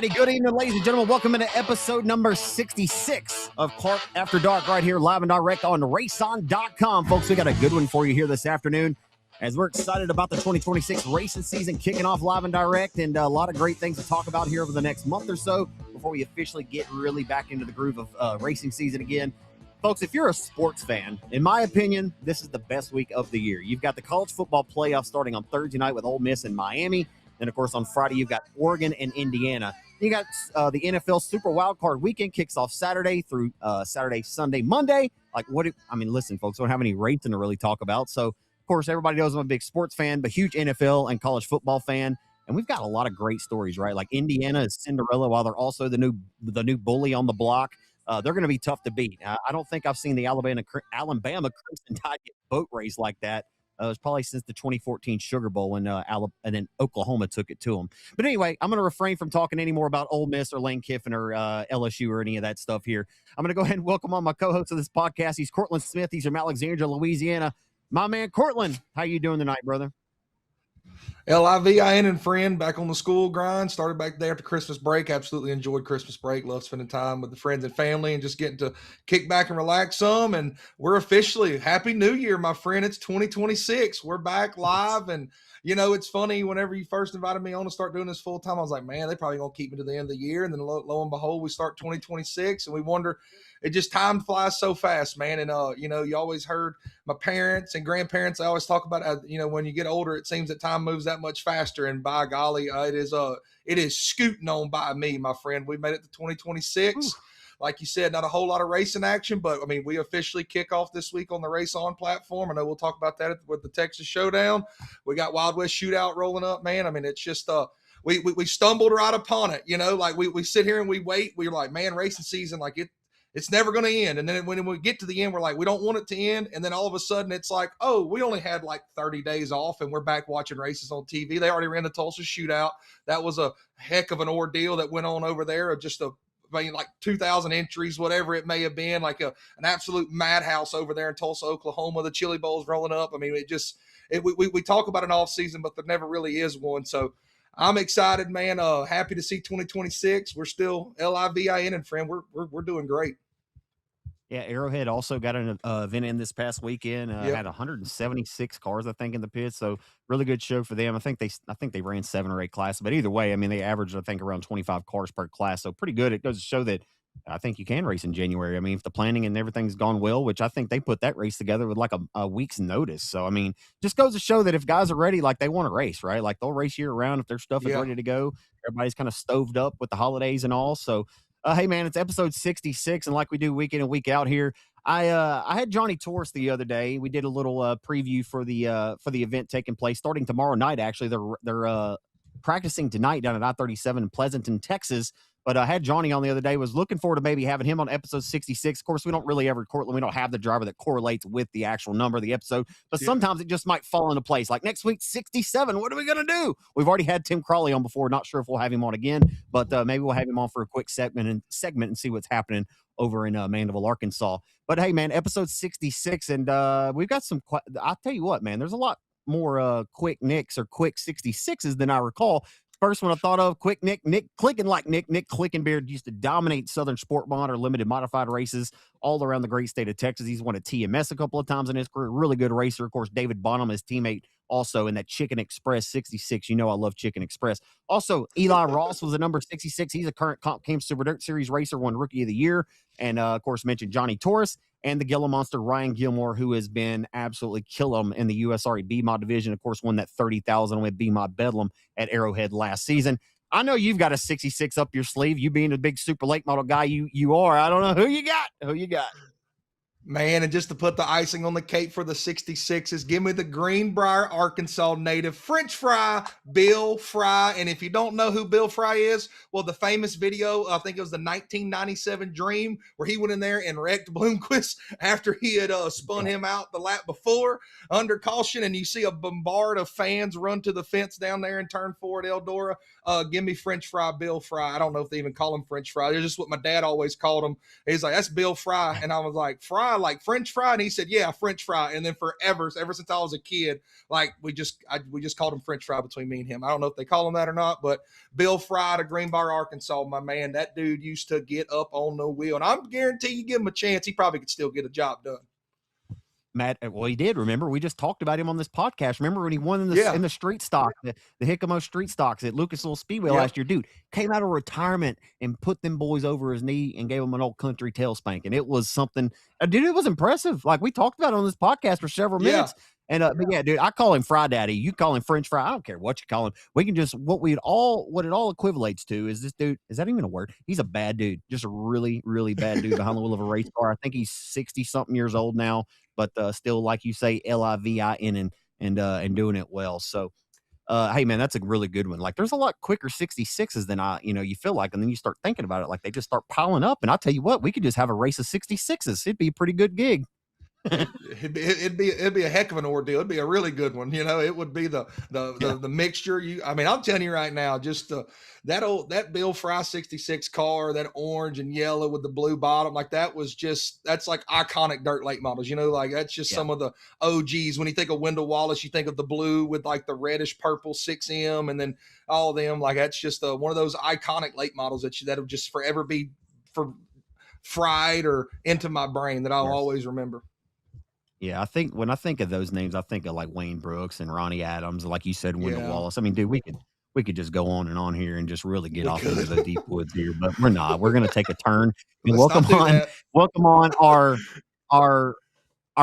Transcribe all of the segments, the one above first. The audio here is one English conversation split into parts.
righty, good evening, ladies and gentlemen. Welcome into episode number 66 of Clark After Dark right here, live and direct on RaceON.com. Folks, we got a good one for you here this afternoon as we're excited about the 2026 racing season kicking off live and direct, and a lot of great things to talk about here over the next month or so before we officially get really back into the groove of racing season again. Folks, if you're a sports fan, in my opinion, this is the best week of the year. You've got the college football playoff starting on Thursday night with Ole Miss and Miami. Then, of course, on Friday, you've got Oregon and Indiana. You got the NFL Super Wildcard Weekend kicks off Saturday through Saturday, Sunday, Monday. Listen, folks, we don't have any racing to really talk about. So, of course, everybody knows I'm a big sports fan, but huge NFL and college football fan. And we've got a lot of great stories, right? Like Indiana is Cinderella, while they're also the new bully on the block. They're going to be tough to beat. I don't think I've seen the Alabama Crimson Tide get boat race like that. It was probably since the 2014 Sugar Bowl when and then Oklahoma took it to them. But anyway, I'm going to refrain from talking any more about Ole Miss or Lane Kiffin or LSU or any of that stuff here. I'm going to go ahead and welcome on my co-host of this podcast. He's Cortland Smith. He's from Alexandria, Louisiana. My man, Cortland, how you doing tonight, brother? LIVIN and friend, back on the school grind. Started back there after Christmas break. Absolutely enjoyed Christmas break. Love spending time with the friends and family and just getting to kick back and relax some. And we're officially Happy New Year, my friend. It's 2026. We're back live. And, you know, it's funny, whenever you first invited me on to start doing this full time, I was like, man, they probably going to keep me to the end of the year. And then lo and behold, we start 2026 and we wonder, it just time flies so fast, man. And, you always heard my parents and grandparents, I always talk about, when you get older, it seems that time moves that much faster. And by golly, it is scooting on by me, my friend. We made it to 2026. Ooh. Like you said, not a whole lot of racing action, but I mean, we officially kick off this week on the RaceON platform. I know we'll talk about that with the Texas Showdown. We got Wild West Shootout rolling up, man. I mean, it's just, we stumbled right upon it, like we sit here and we wait. We're like, man, racing season, like it's never going to end. And then when we get to the end, we're like, we don't want it to end. And then all of a sudden it's like, oh, we only had like 30 days off and we're back watching races on TV. They already ran the Tulsa Shootout. That was a heck of an ordeal that went on over there. Like 2,000 entries, whatever it may have been, like an absolute madhouse over there in Tulsa, Oklahoma. The Chili Bowl's rolling up. I mean, we talk about an off season, but there never really is one. So I'm excited, man. Happy to see 2026. We're still LIVIN and friend. We're doing great. Yeah, Arrowhead also got an event in this past weekend. Had 176 cars, I think, in the pits. So really good show for them. I think they ran 7 or 8 classes, but either way, I mean, they averaged, I think, around 25 cars per class. So pretty good. It goes to show that I think you can race in January. I mean, if the planning and everything's gone well, which I think they put that race together with like a week's notice. So, I mean, just goes to show that if guys are ready, like they want to race, right? Like they'll race year round if their stuff is ready to go. Everybody's kind of stoved up with the holidays and all. So, hey, man, it's episode 66, and like we do week in and week out here, I had Johnny Torres the other day. We did a little preview for the event taking place starting tomorrow night. Actually, they're practicing tonight down at I-37 in Pleasanton, Texas. But I had Johnny on the other day, was looking forward to maybe having him on episode 66. Of course, we don't really ever, Cortland, we don't have the driver that correlates with the actual number of the episode, but sometimes it just might fall into place. Like next week, 67, what are we going to do? We've already had Tim Crawley on before. Not sure if we'll have him on again, but maybe we'll have him on for a quick segment and see what's happening over in Mandeville, Arkansas. But hey, man, episode 66, and we've got some, I'll tell you what, man, there's a lot more quick nicks or quick 66s than I recall. First one I thought of, quick Nick Clicking like Nick Clickenbeard used to dominate Southern Sport Mod or limited modified races all around the great state of Texas. He's won a TMS a couple of times in his career. Really good racer. Of course, David Bonham, his teammate, also in that Chicken Express 66. You know I love Chicken Express. Also, Eli Ross was a number 66. He's a current Comp Cam Super Dirt Series racer, won Rookie of the Year. And, of course, mentioned Johnny Torres. And the Gila Monster, Ryan Gilmore, who has been absolutely killing in the USRA B-Mod division. Of course, won that 30,000 with B-Mod Bedlam at Arrowhead last season. I know you've got a 66 up your sleeve. You being a big Super Late Model guy, you are. I don't know who you got. Man, and just to put the icing on the cake for the 66s, give me the Greenbrier, Arkansas native French fry, Bill Fry. And if you don't know who Bill Fry is, well, the famous video, I think it was the 1997 Dream, where he went in there and wrecked Bloomquist after he had spun him out the lap before under caution. And you see a bombard of fans run to the fence down there in turn 4 at Eldora. Give me French Fry, Bill Fry. I don't know if they even call him French Fry. It's just what my dad always called him. He's like, that's Bill Fry. And I was like, Fry? fry, like French fry? And he said, yeah, French fry. And then ever since I was a kid, like we just called him French fry between me and him. I don't know if they call him that or not, but Bill Fry to Greenbrier, Arkansas, my man, that dude used to get up on the wheel. And I'm guarantee you give him a chance, he probably could still get a job done. Matt, well, he did. Remember, we just talked about him on this podcast. Remember when he won Yeah. in the street stock, the Hickamo street stocks at Lucas Oil Speedway Yep. last year? Dude came out of retirement and put them boys over his knee and gave him an old country tail spanking. It was something, dude. It was impressive. Like we talked about on this podcast for several minutes. And but yeah, dude, I call him Fry Daddy. You call him French Fry. I don't care what you call him. We can just what it all equivalates to is this dude. Is that even a word? He's a bad dude. Just a really, really bad dude behind the wheel of a race car. I think he's 60 something years old now, but still, like you say, LIVIN and doing it well. So hey man, that's a really good one. Like there's a lot quicker 66s than you feel like, and then you start thinking about it, like they just start piling up. And I'll tell you what, we could just have a race of 66s. It'd be a pretty good gig. it'd be a heck of an ordeal. It'd be a really good one. It would be the mixture. I mean, I'm telling you right now, just that Bill Fry 66 car, that orange and yellow with the blue bottom, like that's like iconic dirt late models. Like that's just some of the OGs. When you think of Wendell Wallace, you think of the blue with like the reddish purple 6M, and then all of them. Like that's just one of those iconic late models that'll just forever be fried or into my brain that I'll always remember. Yeah, I think when I think of those names, I think of like Wayne Brooks and Ronnie Adams, like you said, Wendell Wallace. I mean, dude, we could just go on and on here and just really get off into the deep woods here, but we're not. We're going to take a turn and welcome on our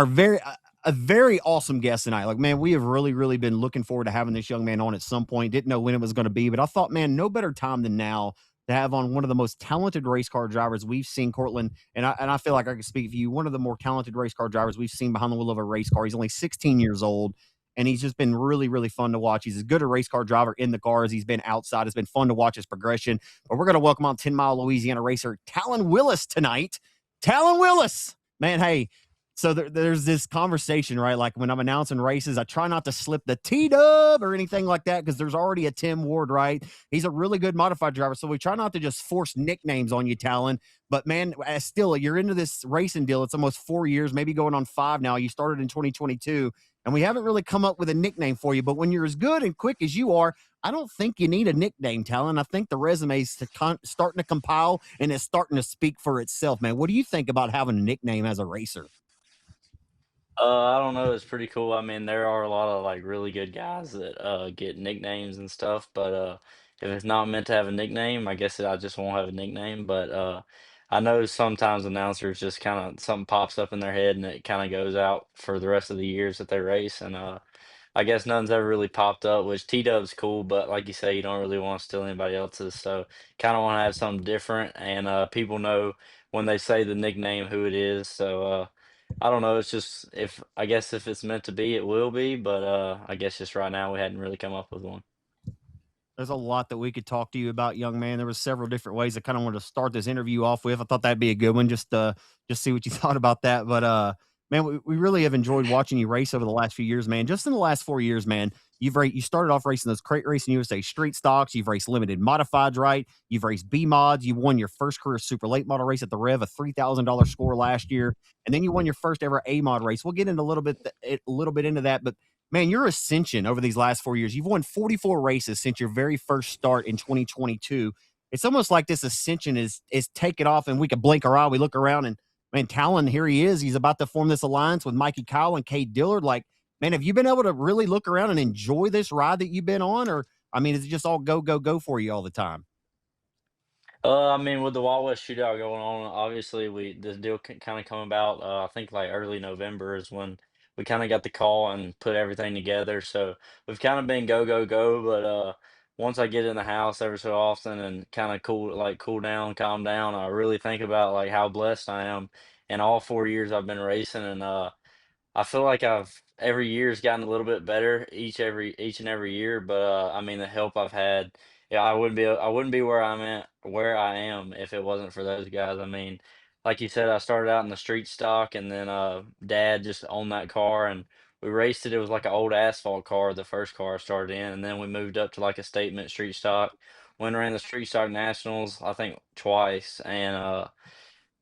very a very awesome guest tonight. Like, man, we have really, really been looking forward to having this young man on at some point. Didn't know when it was going to be, but I thought, man, no better time than now to have on one of the most talented race car drivers we've seen, Cortland. And I feel like I can speak for you. One of the more talented race car drivers we've seen behind the wheel of a race car. He's only 16 years old, and he's just been really, really fun to watch. He's as good a race car driver in the car as he's been outside. It's been fun to watch his progression. But we're going to welcome on 10 Mile Louisiana racer Talan Willis tonight. Talan Willis, man, hey. So there's this conversation, right? Like when I'm announcing races, I try not to slip the T-dub or anything like that because there's already a Tim Ward, right? He's a really good modified driver. So we try not to just force nicknames on you, Talan. But, man, still, you're into this racing deal. It's almost 4 years, maybe going on 5 now. You started in 2022, and we haven't really come up with a nickname for you. But when you're as good and quick as you are, I don't think you need a nickname, Talan. I think the resume's starting to compile, and it's starting to speak for itself, man. What do you think about having a nickname as a racer? I don't know. It's pretty cool. I mean, there are a lot of like really good guys that get nicknames and stuff, but if it's not meant to have a nickname, I guess I just won't have a nickname. But I know sometimes announcers just kind of something pops up in their head and it kind of goes out for the rest of the years that they race. And I guess none's ever really popped up, which T-Dub's cool, but like you say, you don't really want to steal anybody else's. So kind of want to have something different, and people know when they say the nickname who it is. So. I don't know. It's just if I guess if it's meant to be, it will be. But I guess just right now we hadn't really come up with one. There's a lot that we could talk to you about, young man. There was several different ways I kind of wanted to start this interview off with. I thought that'd be a good one, just see what you thought about that. But man, we really have enjoyed watching you race over the last few years, man. Just in the last 4 years, man, you started off racing those Crate Racing USA street stocks. You've raced limited modifieds, right? You've raced B mods. You won your first career super late model race at the Rev, a $3,000 score last year, and then you won your first ever A mod race. We'll get into a little bit into that, but man, your ascension over these last 4 years, you've won 44 races since your very first start in 2022. It's almost like this ascension is taken off, and we could blink our eye. We look around, and man, Talan, here he is. He's about to form this alliance with Mikey Kyle and Cade Dillard. Like, man, have you been able to really look around and enjoy this ride that you've been on? Or, I mean, is it just all go, go, go for you all the time? I mean, with the Wild West shootout going on, obviously this deal kind of come about. I think like early November is when we kind of got the call and put everything together. So we've kind of been go go go. But once I get in the house every so often and kind of cool down, calm down, I really think about like how blessed I am. And all 4 years I've been racing, and I feel like I've every year's gotten a little bit better each and every year, but I mean the help I've had, yeah, I wouldn't be where I am if it wasn't for those guys. I mean, like you said, I started out in the street stock, and then Dad just owned that car, and we raced it. It was like an old asphalt car, the first car I started in, and then we moved up to like a statement street stock. Went around the street stock nationals, I think twice, and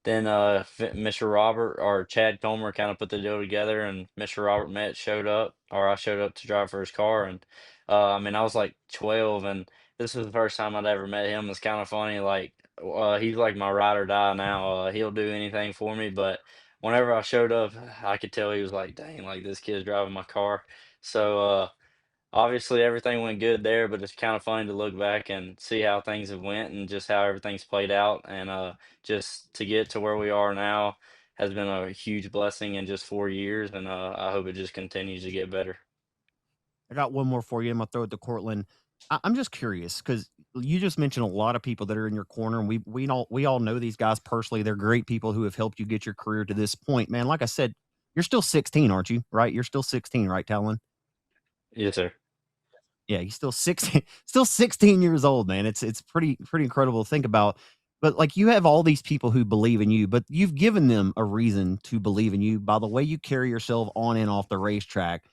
then Mr. Robert or Chad Comer kind of put the deal together, and Mr. Robert Metz showed up, or I showed up to drive for his car, and I mean I was like 12, and this was the first time I'd ever met him. It's kind of funny, like he's like my ride or die now. He'll do anything for me, but whenever I showed up, I could tell he was like, "Dang, like this kid's driving my car." So obviously everything went good there, but it's kind of funny to look back and see how things have went and just how everything's played out, and just to get to where we are now has been a huge blessing in just 4 years, and I hope it just continues to get better. I got one more for you. I'm gonna throw it to Cortland. I'm just curious because you just mentioned a lot of people that are in your corner, and we all know these guys personally. They're great people who have helped you get your career to this point, man. Like I said, you're still 16, aren't you? Right? You're still 16, right, Talon? Yes, sir. Yeah, he's still 16, still 16 years old, man. It's pretty incredible to think about. But like you have all these people who believe in you, but you've given them a reason to believe in you by the way you carry yourself on and off the racetrack.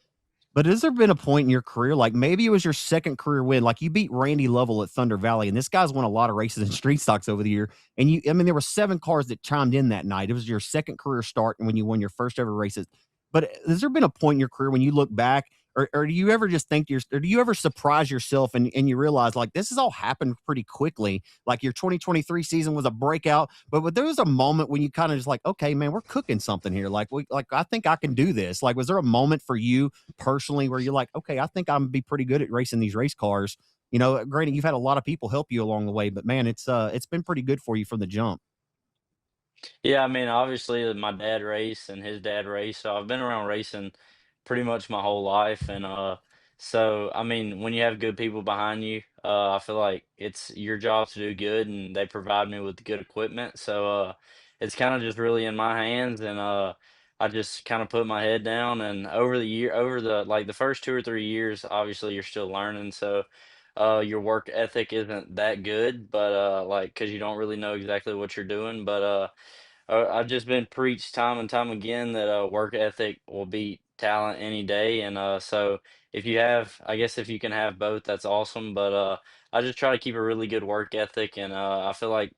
But has there been a point in your career, like maybe it was your second career win, like you beat Randy Lovell at Thunder Valley, and this guy's won a lot of races in street stocks over the year. And I mean, there were 7 cars that chimed in that night. It was your second career start and when you won your first ever races. But has there been a point in your career when you look back, or do you ever just think or do you ever surprise yourself and you realize like this has all happened pretty quickly? Like your 2023 season was a breakout, but there was a moment when you kind of just like, okay, man, we're cooking something here. Like I think I can do this. Like, was there a moment for you personally where you're like, okay, I think I'm gonna be pretty good at racing these race cars? You know, granted, you've had a lot of people help you along the way, but man, it's been pretty good for you from the jump. Yeah, I mean, obviously, my dad raced and his dad raced, so I've been around racing pretty much my whole life, and so I mean, when you have good people behind you, I feel like it's your job to do good, and they provide me with good equipment, so it's kind of just really in my hands, and I just kind of put my head down, and over the like the first 2 or 3 years, obviously, you're still learning, so. Your work ethic isn't that good, but like, cause you don't really know exactly what you're doing, but I've just been preached time and time again that work ethic will beat talent any day, and so I guess if you can have both, that's awesome. But I just try to keep a really good work ethic, and I feel like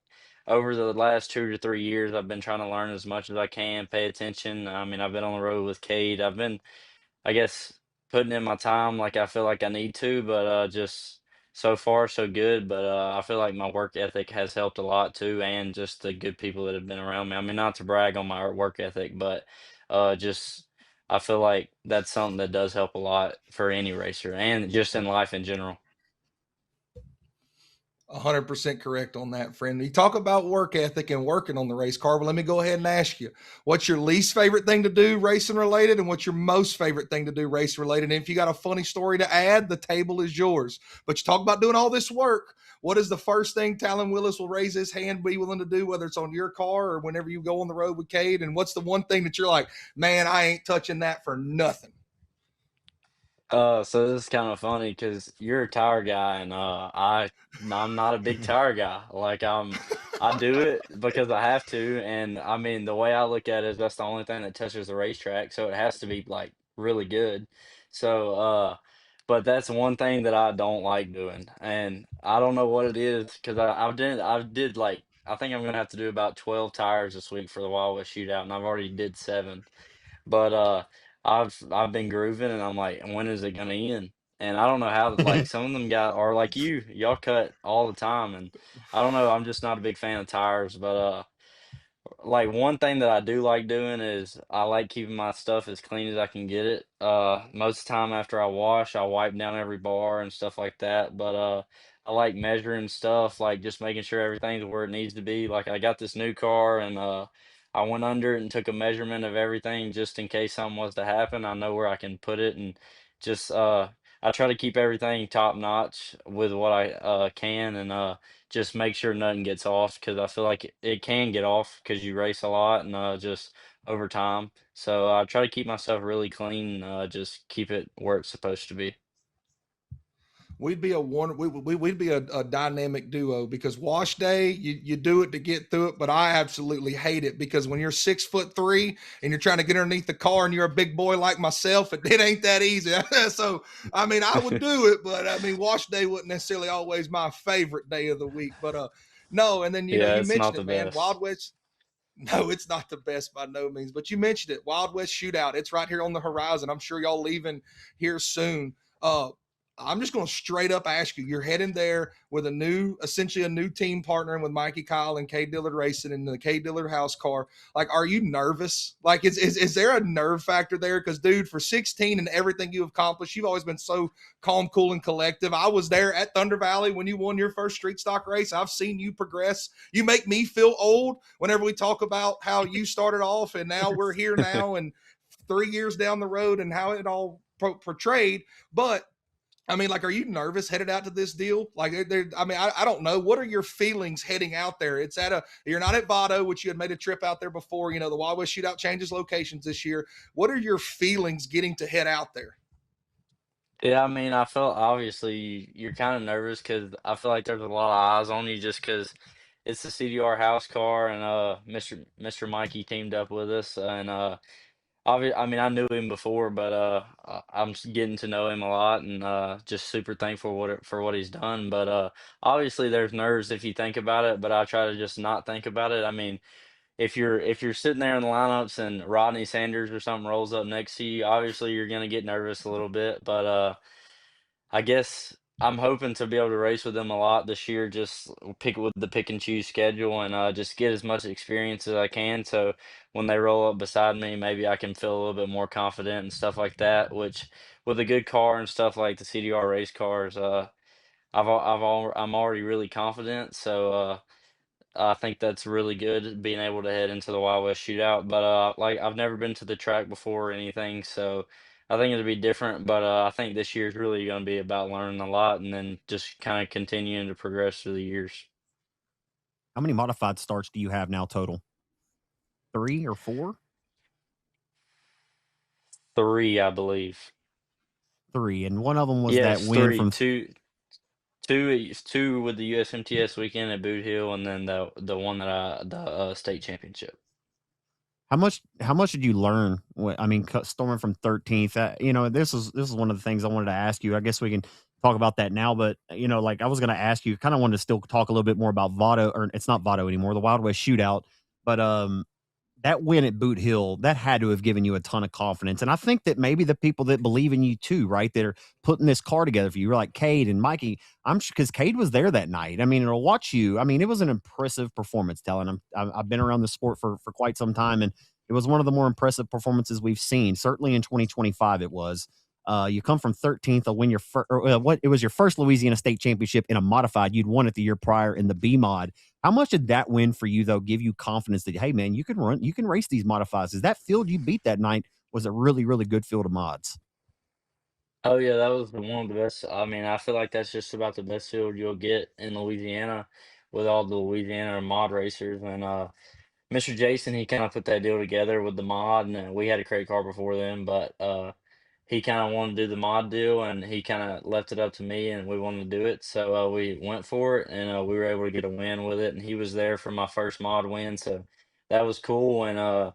over the last 2 to 3 years, I've been trying to learn as much as I can, pay attention. I mean, I've been on the road with Cade. I've been I guess putting in my time like I feel like I need to, but just so far so good. But I feel like my work ethic has helped a lot too, and just the good people that have been around me. I mean, not to brag on my work ethic, but just I feel like that's something that does help a lot for any racer and just in life in general. 100% correct on that, friend. You talk about work ethic and working on the race car. Well, let me go ahead and ask you, what's your least favorite thing to do racing related, and what's your most favorite thing to do race related? And if you got a funny story to add, the table is yours. But you talk about doing all this work. What is the first thing Talan Willis will raise his hand, be willing to do, whether it's on your car or whenever you go on the road with Cade? And what's the one thing that you're like, man, I ain't touching that for nothing? So this is kind of funny because you're a tire guy, and I'm not a big tire guy. Like I do it because I have to, and I mean the way I look at it is that's the only thing that touches the racetrack, so it has to be like really good. So but that's one thing that I don't like doing, and I don't know what it is because I did like I think I'm gonna have to do about 12 tires this week for the Wild West Shootout, and I've already did 7. But, I've been grooving and I'm like, "When is it gonna end?" And I don't know how like, some of them got are like y'all cut all the time, and I don't know, I'm just not a big fan of tires, but, like, one thing that I do like doing is I like keeping my stuff as clean as I can get it. Most of the time after I wash, I wipe down every bar and stuff like that. But I like measuring stuff, like just making sure everything's where it needs to be. Like I got this new car and I went under it and took a measurement of everything just in case something was to happen. I know where I can put it and just I try to keep everything top notch with what I can and just make sure nothing gets off because I feel like it can get off because you race a lot and just over time. So I try to keep myself really clean, just keep it where it's supposed to be. We'd be a one. We'd be a dynamic duo because wash day, you do it to get through it, but I absolutely hate it because when you're 6'3" and you're trying to get underneath the car and you're a big boy like myself, it ain't that easy. So I mean, I would do it, but I mean, wash day wasn't necessarily always my favorite day of the week. But no, and then Yeah, you it's not mentioned the it, man. best. No, it's not the best by no means. But you mentioned it, Wild West Shootout. It's right here on the horizon. I'm sure y'all leaving here soon. I'm just going to straight up ask you. You're heading there with essentially a new team partnering with Mikey Kyle and K Dillard Racing in the K Dillard house car. Like, are you nervous? Like, is there a nerve factor there? Because, dude, for 16 and everything you've accomplished, you've always been so calm, cool, and collective. I was there at Thunder Valley when you won your first street stock race. I've seen you progress. You make me feel old whenever we talk about how you started off and now we're here now and 3 years down the road and how it all portrayed. But I mean, like, are you nervous headed out to this deal? Like, I mean, I don't know. What are your feelings heading out there? You're not at Vado, which you had made a trip out there before. You know, the Wild West Shootout changes locations this year. What are your feelings getting to head out there? Yeah, I mean, I felt obviously you're kind of nervous because I feel like there's a lot of eyes on you just because it's the CDR house car and Mr. Mikey teamed up with us and I mean, I knew him before, but I'm just getting to know him a lot, and just super thankful for what he's done. But obviously, there's nerves if you think about it, but I try to just not think about it. I mean, if you're sitting there in the lineups and Rodney Sanders or something rolls up next to you, obviously you're gonna get nervous a little bit. But I guess I'm hoping to be able to race with them a lot this year, just pick with the pick and choose schedule and just get as much experience as I can. So when they roll up beside me, maybe I can feel a little bit more confident and stuff like that. Which with a good car and stuff like the CDR race cars, I'm already really confident. So I think that's really good being able to head into the Wild West Shootout. But like I've never been to the track before or anything, so I think it'll be different. But I think this year's really going to be about learning a lot and then just kind of continuing to progress through the years. How many modified starts do you have now total? 3 or 4? 3, I believe. 3, and one of them was that Yes, win 3. from. Two with the USMTS weekend at Boot Hill, and then the one that the state championship. How much did you learn? I mean, storming from 13th. This is one of the things I wanted to ask you. I guess we can talk about that now, but like I was going to ask you, kind of wanted to still talk a little bit more about Vado, or it's not Vado anymore, the Wild West Shootout. But that win at Boot Hill, that had to have given you a ton of confidence. And I think that maybe the people that believe in you too, right, that are putting this car together for you, like Cade and Mikey, I'm sure because Cade was there that night. I mean, it'll watch you. I mean, it was an impressive performance, Telling him. I've been around the sport for quite some time, and it was one of the more impressive performances we've seen. Certainly in 2025, it was. You come from 13th, to win your what? It was your first Louisiana State Championship in a modified. You'd won it the year prior in the B mod. How much did that win for you though give you confidence that hey man, you can race these modifieds? Is that field you beat that night was a really really good field of mods? Oh yeah, that was one of the best. I mean, I feel like that's just about the best field you'll get in Louisiana with all the Louisiana mod racers and Mr. Jason, he kind of put that deal together with the mod, and we had a crate car before then, but he kind of wanted to do the mod deal, and he kind of left it up to me, and we wanted to do it, so we went for it, and we were able to get a win with it, and he was there for my first mod win, so that was cool, and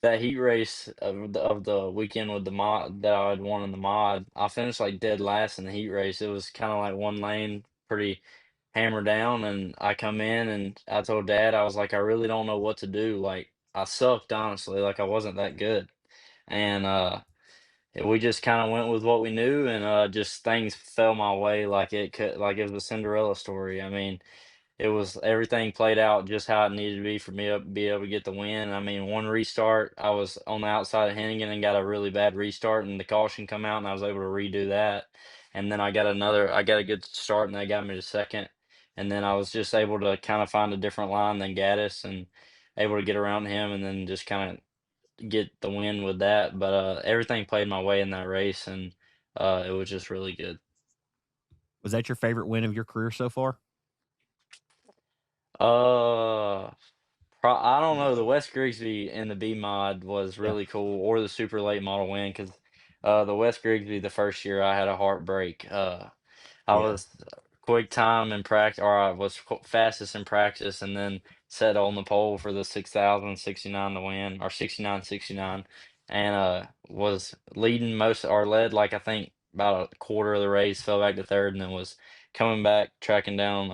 that heat race of the weekend with the mod that I had won in the mod, I finished like dead last in the heat race. It was kind of like one lane, pretty hammer down, and I come in and I told dad, I was like, I really don't know what to do. Like I sucked honestly, like I wasn't that good. And we just kind of went with what we knew and just things fell my way like it could like it was a Cinderella story. I mean, it was everything played out just how it needed to be for me to be able to get the win. I mean, one restart, I was on the outside of Hennigan and got a really bad restart, and the caution come out, and I was able to redo that. And then I got a good start, and that got me to second. And then I was just able to kind of find a different line than Gaddis and able to get around him, and then just kind of get the win with that. But everything played my way in that race, and it was just really good. Was that your favorite win of your career so far? Uh, I don't know. The West Grigsby in the B mod was Yeah, really cool, or the super late model win, because the West Grigsby the first year I had a heartbreak. I yeah. was quick time in practice, or I was fastest in practice, and then set on the pole for the 6,069 to win, or 69.69, and was leading most, or led like I think about a quarter of the race, fell back to third, and then was coming back, tracking down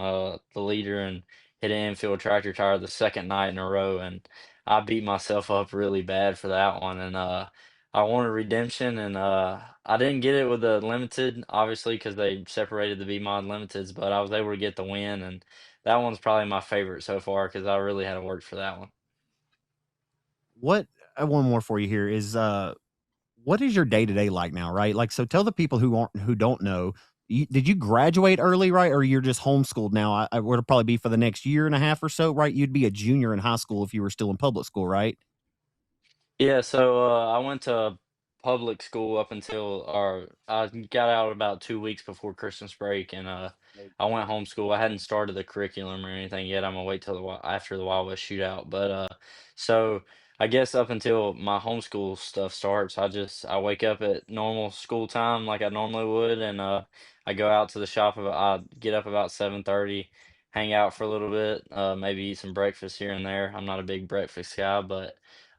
the leader, and hit an infield tractor tire the second night in a row, and I beat myself up really bad for that one. And I wanted redemption, and I didn't get it with the limited, obviously, because they separated the B mod limiteds, but I was able to get the win, and that one's probably my favorite so far because I really had to work for that one. What one more for you here is, what is your day-to-day like now, right? Like, so tell the people who don't know, did you graduate early, right? Or you're just homeschooled now? I would probably be for the next year and a half or so, right? You'd be a junior in high school if you were still in public school, right? Yeah, so I went to public school up until, or I got out about 2 weeks before Christmas break, and I went homeschool. I hadn't started the curriculum or anything yet. I'm gonna wait till after the Wild West shootout. But so I guess up until my homeschool stuff starts, I wake up at normal school time like I normally would, and I go out to the shop. I get up about 7:30, hang out for a little bit, maybe eat some breakfast here and there. I'm not a big breakfast guy, but.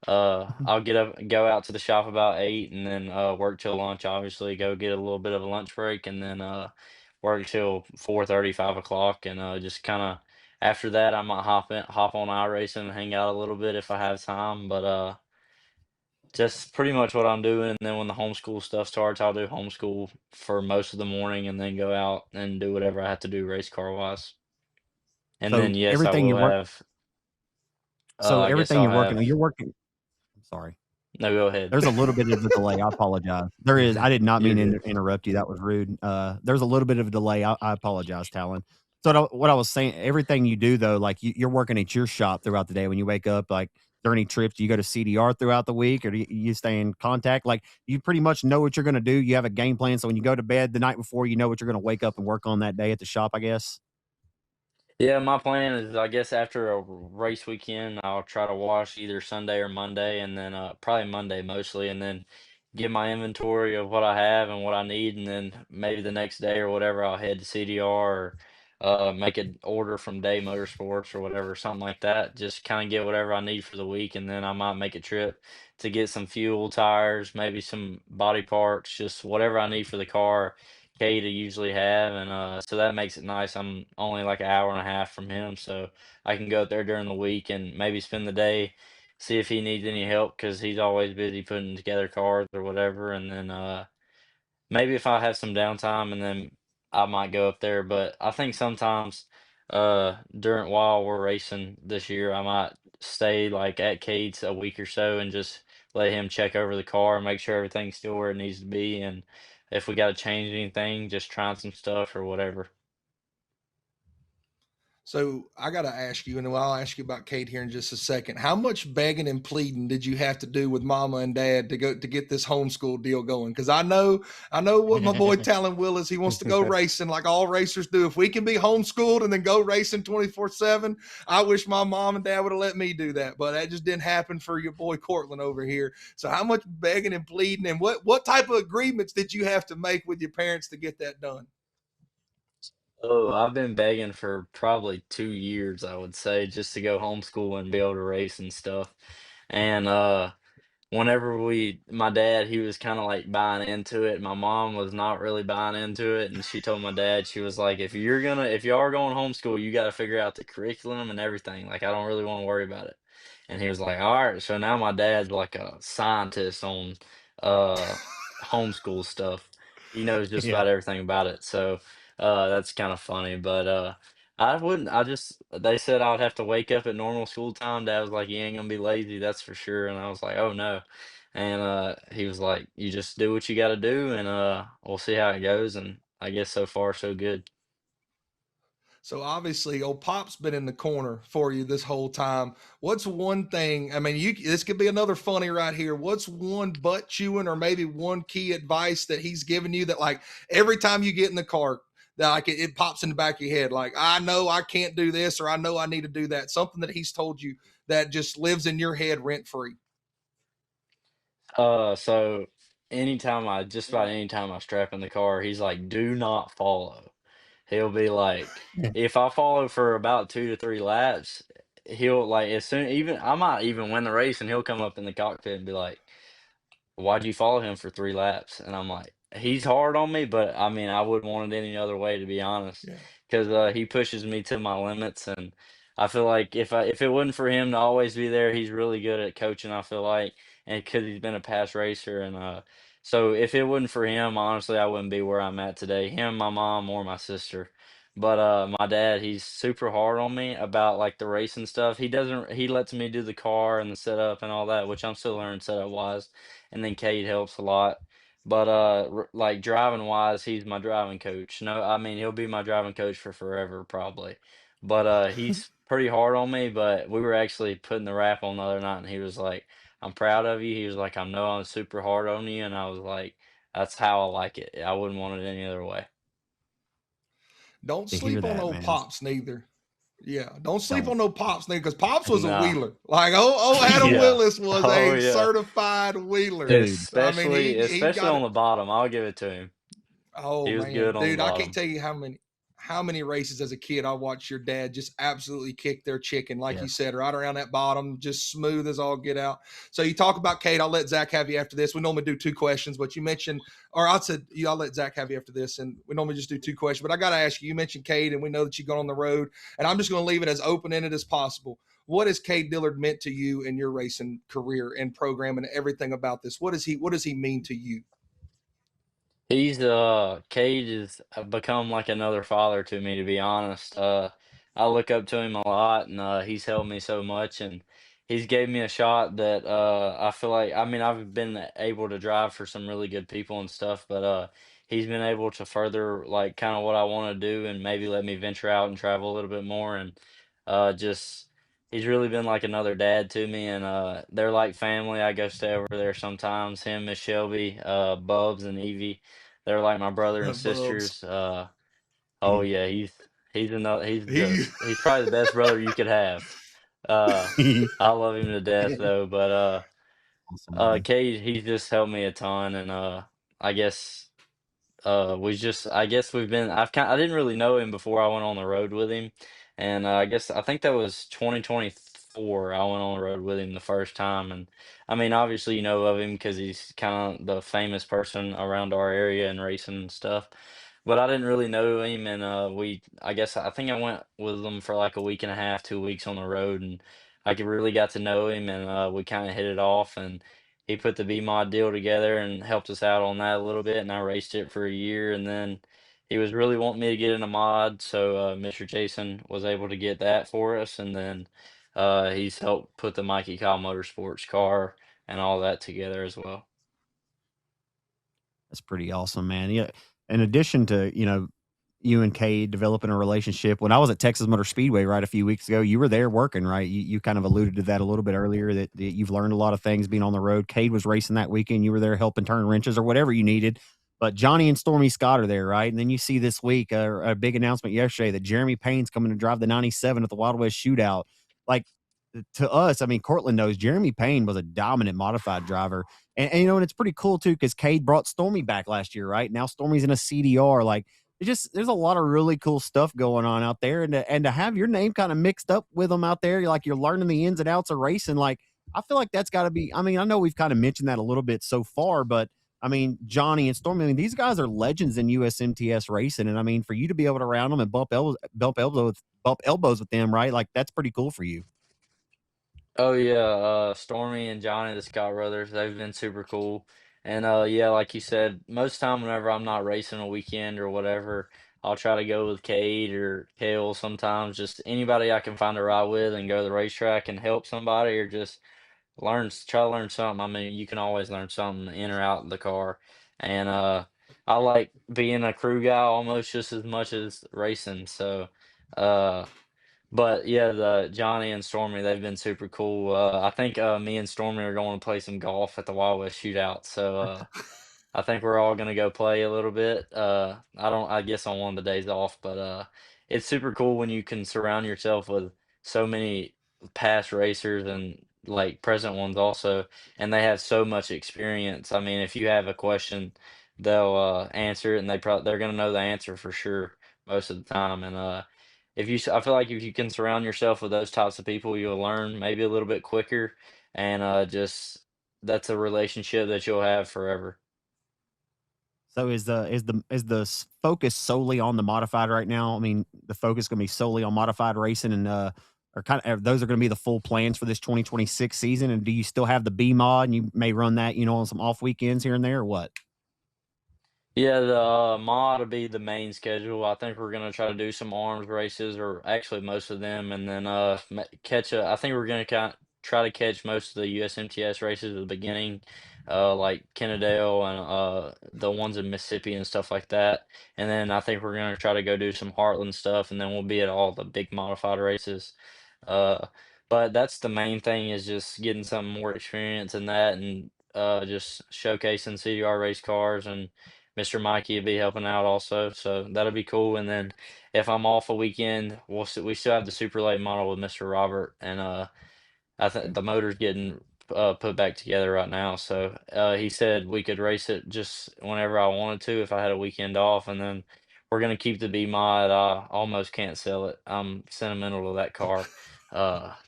Mhm. I'll get up and go out to the shop about 8 and then work till lunch, obviously, go get a little bit of a lunch break and then work till 4:30, 5 o'clock, and just kind of after that I might hop on iRacing and hang out a little bit if I have time, but just pretty much what I'm doing. And then when the homeschool stuff starts, I'll do homeschool for most of the morning and then go out and do whatever I have to do race car wise. And then So yes, I will have I guess everything I'll you're working on, have I'm sorry. no, go ahead. There's a little bit of a delay, I apologize. There is, I did not You're mean to good. interrupt you, that was rude. There's a little bit of a delay, I apologize, Talon. So what I was saying, everything you do though, like you're working at your shop throughout the day when you wake up, like, there any trips? Do you go to CDR throughout the week, or do you stay in contact? Like, you pretty much know what you're gonna do, you have a game plan, so when you go to bed the night before, you know what you're gonna wake up and work on that day at the shop, I guess? Yeah, my plan is, I guess, after a race weekend, I'll try to wash either Sunday or Monday, and then probably Monday mostly, and then get my inventory of what I have and what I need, and then maybe the next day or whatever, I'll head to CDR or make an order from Day Motorsports or whatever, something like that. Just kind of get whatever I need for the week, and then I might make a trip to get some fuel, tires, maybe some body parts, just whatever I need for the car K to usually have, and so that makes it nice. I'm only like an hour and a half from him, so I can go up there during the week and maybe spend the day, see if he needs any help because he's always busy putting together cars or whatever, and then maybe if I have some downtime, and then I might go up there. But I think sometimes during while we're racing this year, I might stay like at Cade's a week or so and just let him check over the car and make sure everything's still where it needs to be. And if we got to change anything, just trying some stuff or whatever. So I got to ask you, and I'll ask you about Kate here in just a second. How much begging and pleading did you have to do with Mama and Dad to go to get this homeschool deal going? Because I know what my boy Talan Willis. He wants to go racing like all racers do. If we can be homeschooled and then go racing 24/7, I wish my mom and dad would have let me do that, but that just didn't happen for your boy Cortland over here. So how much begging and pleading, and what type of agreements did you have to make with your parents to get that done? Oh, I've been begging for probably 2 years, I would say, just to go homeschool and be able to race and stuff. And whenever my dad, he was kind of like buying into it. My mom was not really buying into it, and she told my dad, she was like, if you are going homeschool, you got to figure out the curriculum and everything. Like, I don't really want to worry about it. And he was like, all right. So now my dad's like a scientist on uh homeschool stuff. He knows just Yeah. about everything about it. So that's kind of funny. But I wouldn't. I just they said I would have to wake up at normal school time. Dad was like, "You ain't gonna be lazy, that's for sure." And I was like, "Oh no." And he was like, "You just do what you got to do, and we'll see how it goes." And I guess so far so good. So obviously, old Pop's been in the corner for you this whole time. What's one thing? I mean, this could be another funny right here. What's one butt chewing or maybe one key advice that he's given you that, like, every time you get in the car, that like it pops in the back of your head, like, I know I can't do this, or I know I need to do that. Something that he's told you that just lives in your head rent free. So just about anytime I strap in the car, he's like, "Do not follow." He'll be like, if I follow for about 2 to 3 laps, he'll like as soon even I might even win the race, and he'll come up in the cockpit and be like, "Why'd you follow him for 3 laps?" And I'm like, he's hard on me, but I mean, I wouldn't want it any other way, to be honest, Yeah. because he pushes me to my limits, and I feel like if it wasn't for him to always be there, he's really good at coaching, I feel like, and because he's been a past racer, and so if it wasn't for him, honestly, I wouldn't be where I'm at today. Him, my mom, or my sister. But my dad, he's super hard on me about like the racing stuff. He lets me do the car and the setup and all that, which I'm still learning setup wise. And then Cade helps a lot. But like driving wise, he's my driving coach. No, I mean he'll be my driving coach for forever probably. But he's pretty hard on me. But we were actually putting the rap on the other night, and he was like, "I'm proud of you." He was like, "I know I'm super hard on you," and I was like, "That's how I like it. I wouldn't want it any other way." Don't To hear sleep on that, no man. pops neither. Yeah, don't sleep Don't. on no pops neither, because pops was a Nah. wheeler. Like Adam Yeah. Willis was Oh a yeah. certified wheeler. Dude. I mean, he Especially got on it. the bottom. I'll give it to him. Oh He was man, good on the dude, I can't bottom. tell you how many races as a kid I watched your dad just absolutely kick their chicken, like you Yes. said, right around that bottom, just smooth as all get out. So you talk about Kate. I'll let Zach have you after this. We normally do two questions, but you mentioned, or I said, I'll let Zach have you after this, and we normally just do two questions. But I got to ask you. You mentioned Kate, and we know that you've gone on the road, and I'm just going to leave it as open ended as possible. What has Cade Dillard meant to you in your racing career and program and everything about this? What does he mean to you? Cage has become like another father to me, to be honest. I look up to him a lot, and he's helped me so much, and he's gave me a shot that I feel like, I mean, I've been able to drive for some really good people and stuff, but he's been able to further like kind of what I want to do, and maybe let me venture out and travel a little bit more, and just he's really been like another dad to me, and they're like family. I go stay over there sometimes. Him, Miss Shelby, Bubs, and Evie. They're like my brother and Bubs. sisters. Oh yeah, he's another He he's probably the best brother you could have. Uh, I love him to death though, but Awesome, man. Cade, he's just helped me a ton, and I guess we just I guess we've been I didn't really know him before I went on the road with him, and I think that was 2024 I went on the road with him the first time, and I mean obviously you know of him because he's kind of the famous person around our area and racing and stuff, but I didn't really know him, and I think I went with him for like a week and a half, 2 weeks on the road, and really got to know him, and we kind of hit it off, and he put the B mod deal together and helped us out on that a little bit, and I raced it for a year, and then he was really wanting me to get in a mod, so Mr. Jason was able to get that for us, and then he's helped put the Mikey Kyle Motorsports car and all that together as well. That's pretty awesome, man. Yeah. In addition to, you and Cade developing a relationship, when I was at Texas Motor Speedway right a few weeks ago, you were there working, right? You kind of alluded to that a little bit earlier that you've learned a lot of things being on the road. Cade was racing that weekend. You were there helping turn wrenches or whatever you needed. But Johnny and Stormy Scott are there, right? And then you see this week a big announcement yesterday that Jeremy Payne's coming to drive the 97 at the Wild West Shootout. Like, to us, I mean, Cortland knows Jeremy Payne was a dominant modified driver. And it's pretty cool too, because Cade brought Stormy back last year, right? Now Stormy's in a CDR. Like, there's a lot of really cool stuff going on out there. And to have your name kind of mixed up with them out there, you're learning the ins and outs of racing. Like, I feel like that's gotta be, I mean, I know we've kind of mentioned that a little bit so far, but I mean, Johnny and Stormy, I mean, these guys are legends in USMTS racing. And I mean, for you to be able to round them and bump elbows with them, right? Like, that's pretty cool for you. Oh yeah, Stormy and Johnny, the Scott brothers, they've been super cool. And yeah, like you said, most time whenever I'm not racing a weekend or whatever, I'll try to go with Cade or Kale sometimes, just anybody I can find a ride with and go to the racetrack and help somebody or just try to learn something. I mean, you can always learn something in or out of the car. And I like being a crew guy almost just as much as racing. So uh but yeah, the Johnny and Stormy, they've been super cool. I think me and Stormy are going to play some golf at the Wild West Shootout. So I think we're all gonna go play a little bit. I guess on one of the days off, but it's super cool when you can surround yourself with so many past racers and like present ones also, and they have so much experience. I mean, if you have a question, they'll answer it, and they're gonna know the answer for sure most of the time. And I feel like if you can surround yourself with those types of people, you'll learn maybe a little bit quicker, and just that's a relationship that you'll have forever. So is the focus solely on the modified right now? I mean, the focus gonna be solely on modified racing, and or kind of those are going to be the full plans for this 2026 season? And do you still have the B mod and you may run that, on some off weekends here and there or what? Yeah, the mod will be the main schedule. I think we're gonna try to do some arms races, or actually most of them, and then catch a. I think we're gonna try to catch most of the USMTS races at the beginning, like Kennedale and the ones in Mississippi and stuff like that. And then I think we're gonna try to go do some Heartland stuff, and then we'll be at all the big modified races. Uh, but that's the main thing, is just getting some more experience in that, and just showcasing CDR race cars. And Mr. Mikey will be helping out also, so that'll be cool. And then if I'm off a weekend, we still have the super late model with Mr. Robert, and I think the motor's getting put back together right now. So he said we could race it just whenever I wanted to if I had a weekend off, and then we're gonna keep the B mod. I almost can't sell it. I'm sentimental to that car,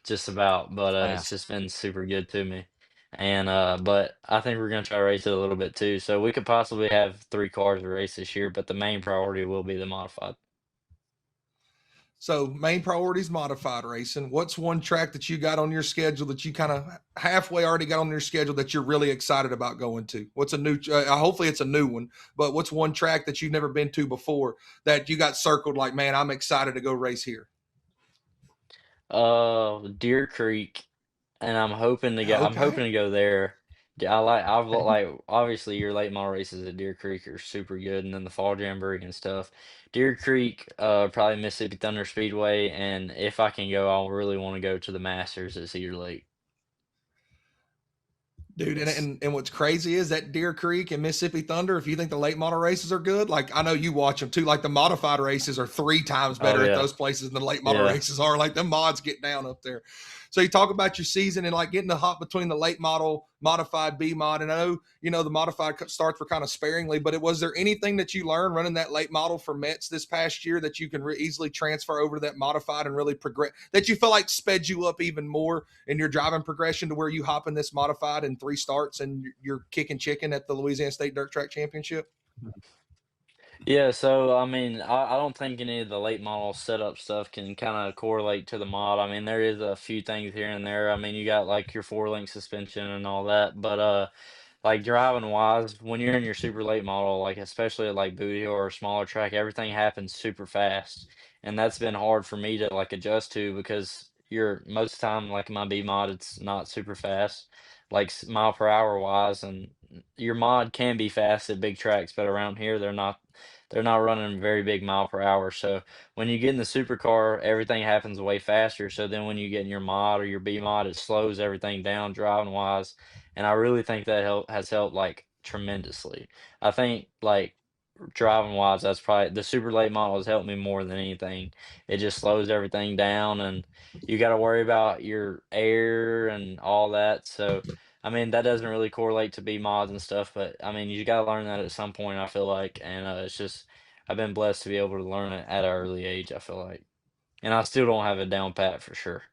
just about, but it's Fast. just been super good to me. And but I think we're gonna try to race it a little bit too. So we could possibly have 3 cars to race this year, but the main priority will be the modified. So main priorities modified racing. What's one track that you got on your schedule that you kind of halfway already got on your schedule that you're really excited about going to? What's a new? Hopefully it's a new one. But what's one track that you've never been to before that you got circled like, man, I'm excited to go race here? Deer Creek, and I'm Okay. hoping to go there. Like obviously your late model races at Deer Creek are super good, and then the Fall Jamboree and stuff. Deer Creek, probably Mississippi Thunder Speedway, and if I can go, I'll really want to go to the Masters at Cedar Lake. Dude, and, Yes. and and what's crazy is that Deer Creek and Mississippi Thunder. If you think the late model races are good, like I know you watch them too. Like the modified races are 3 times Oh better at yeah, those places than the late model yeah. races are. Like the mods get down up there. So you talk about your season and like getting the hop between the late model, modified B mod, and I know the modified starts were kind of sparingly, but was there anything that you learned running that late model for Mets this past year that you can easily transfer over to that modified and really progress? That you feel like sped you up even more in your driving progression to where you hop in this modified in 3 starts and you're kicking chicken at the Louisiana State Dirt Track Championship? Yeah, so I mean, I don't think any of the late model setup stuff can kind of correlate to the mod. I mean, there is a few things here and there. I mean, you got like your 4 link suspension and all that, but like driving wise, when you're in your super late model, like especially at like Booty or a smaller track, everything happens super fast, and that's been hard for me to like adjust to, because you're most of the time like in my B mod, it's not super fast, like mile per hour wise, and your mod can be fast at big tracks, but around here they're not running very big mile per hour. So when you get in the supercar, everything happens way faster. So then when you get in your mod or your B mod, it slows everything down driving wise. And I really think that has helped like tremendously. I think like driving wise, that's probably the super late model has helped me more than anything. It just slows everything down, and you got to worry about your air and all that. So I mean, that doesn't really correlate to B mods and stuff, but I mean, you got to learn that at some point, I feel like. And it's just, I've been blessed to be able to learn it at an early age, I feel like. And I still don't have it down pat for sure.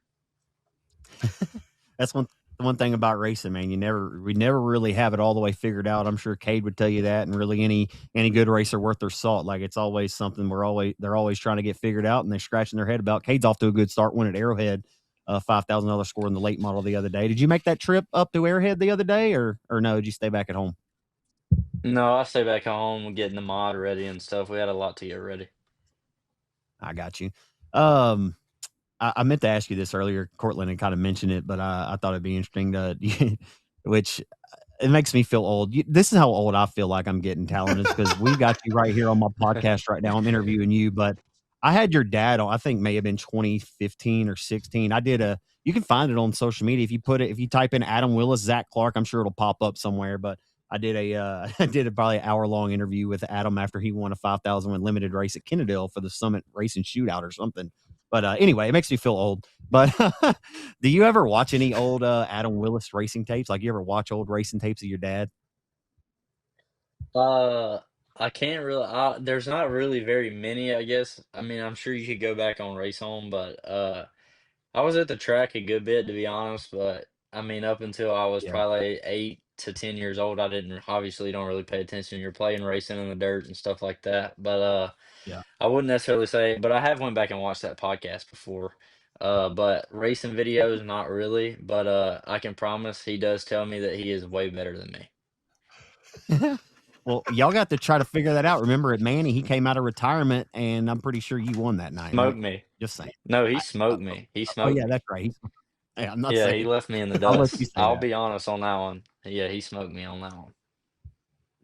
That's one thing about racing, man. We never really have it all the way figured out. I'm sure Cade would tell you that, and really any good racer worth their salt. Like it's always something they're always trying to get figured out, and they're scratching their head about. Cade's off to a good start, winning at Arrowhead, $5,000 score in the late model the other day. Did you make that trip up to Arrowhead the other day, or no? Did you stay back at home? No, I stay back home getting the mod ready and stuff. We had a lot to get ready. I got you. Um, I meant to ask you this earlier, Cortland, and kind of mentioned it, but I thought it'd be interesting to, which it makes me feel old. This is how old I feel like I'm getting, Talon, is because we got you right here on my podcast right now. I'm interviewing you, but I had your dad on, I think may have been 2015 or 16. You can find it on social media. If you type in Adam Willis, Zach Clark, I'm sure it'll pop up somewhere, but I did a probably hour-long interview with Adam after he won a 5,000 win limited race at Kennedale for the Summit Racing Shootout or something. But anyway, it makes me feel old. But do you ever watch any old Adam Willis racing tapes? Like you ever watch old racing tapes of your dad? Uh, I can't really. There's not really very many, I guess. I mean, I'm sure you could go back on RaceON, but I was at the track a good bit, to be honest. But I mean, up until I was Yeah, probably 8 to 10 years old, I didn't obviously don't really pay attention. You're playing racing in the dirt and stuff like that. But yeah. I wouldn't necessarily say. But I have went back and watched that podcast before. But racing videos, not really. But I can promise he does tell me that he is way better than me. Well, y'all got to try to figure that out. Remember at Manny, he came out of retirement, and I'm pretty sure you won that night, right? Smoked me. Just saying. No, he I, smoked me. He oh smoked yeah, me. that's right. Yeah, I'm not Yeah, he saying. left me in the I'll let you dust. say I'll that. be honest on that one. Yeah, he smoked me on that one.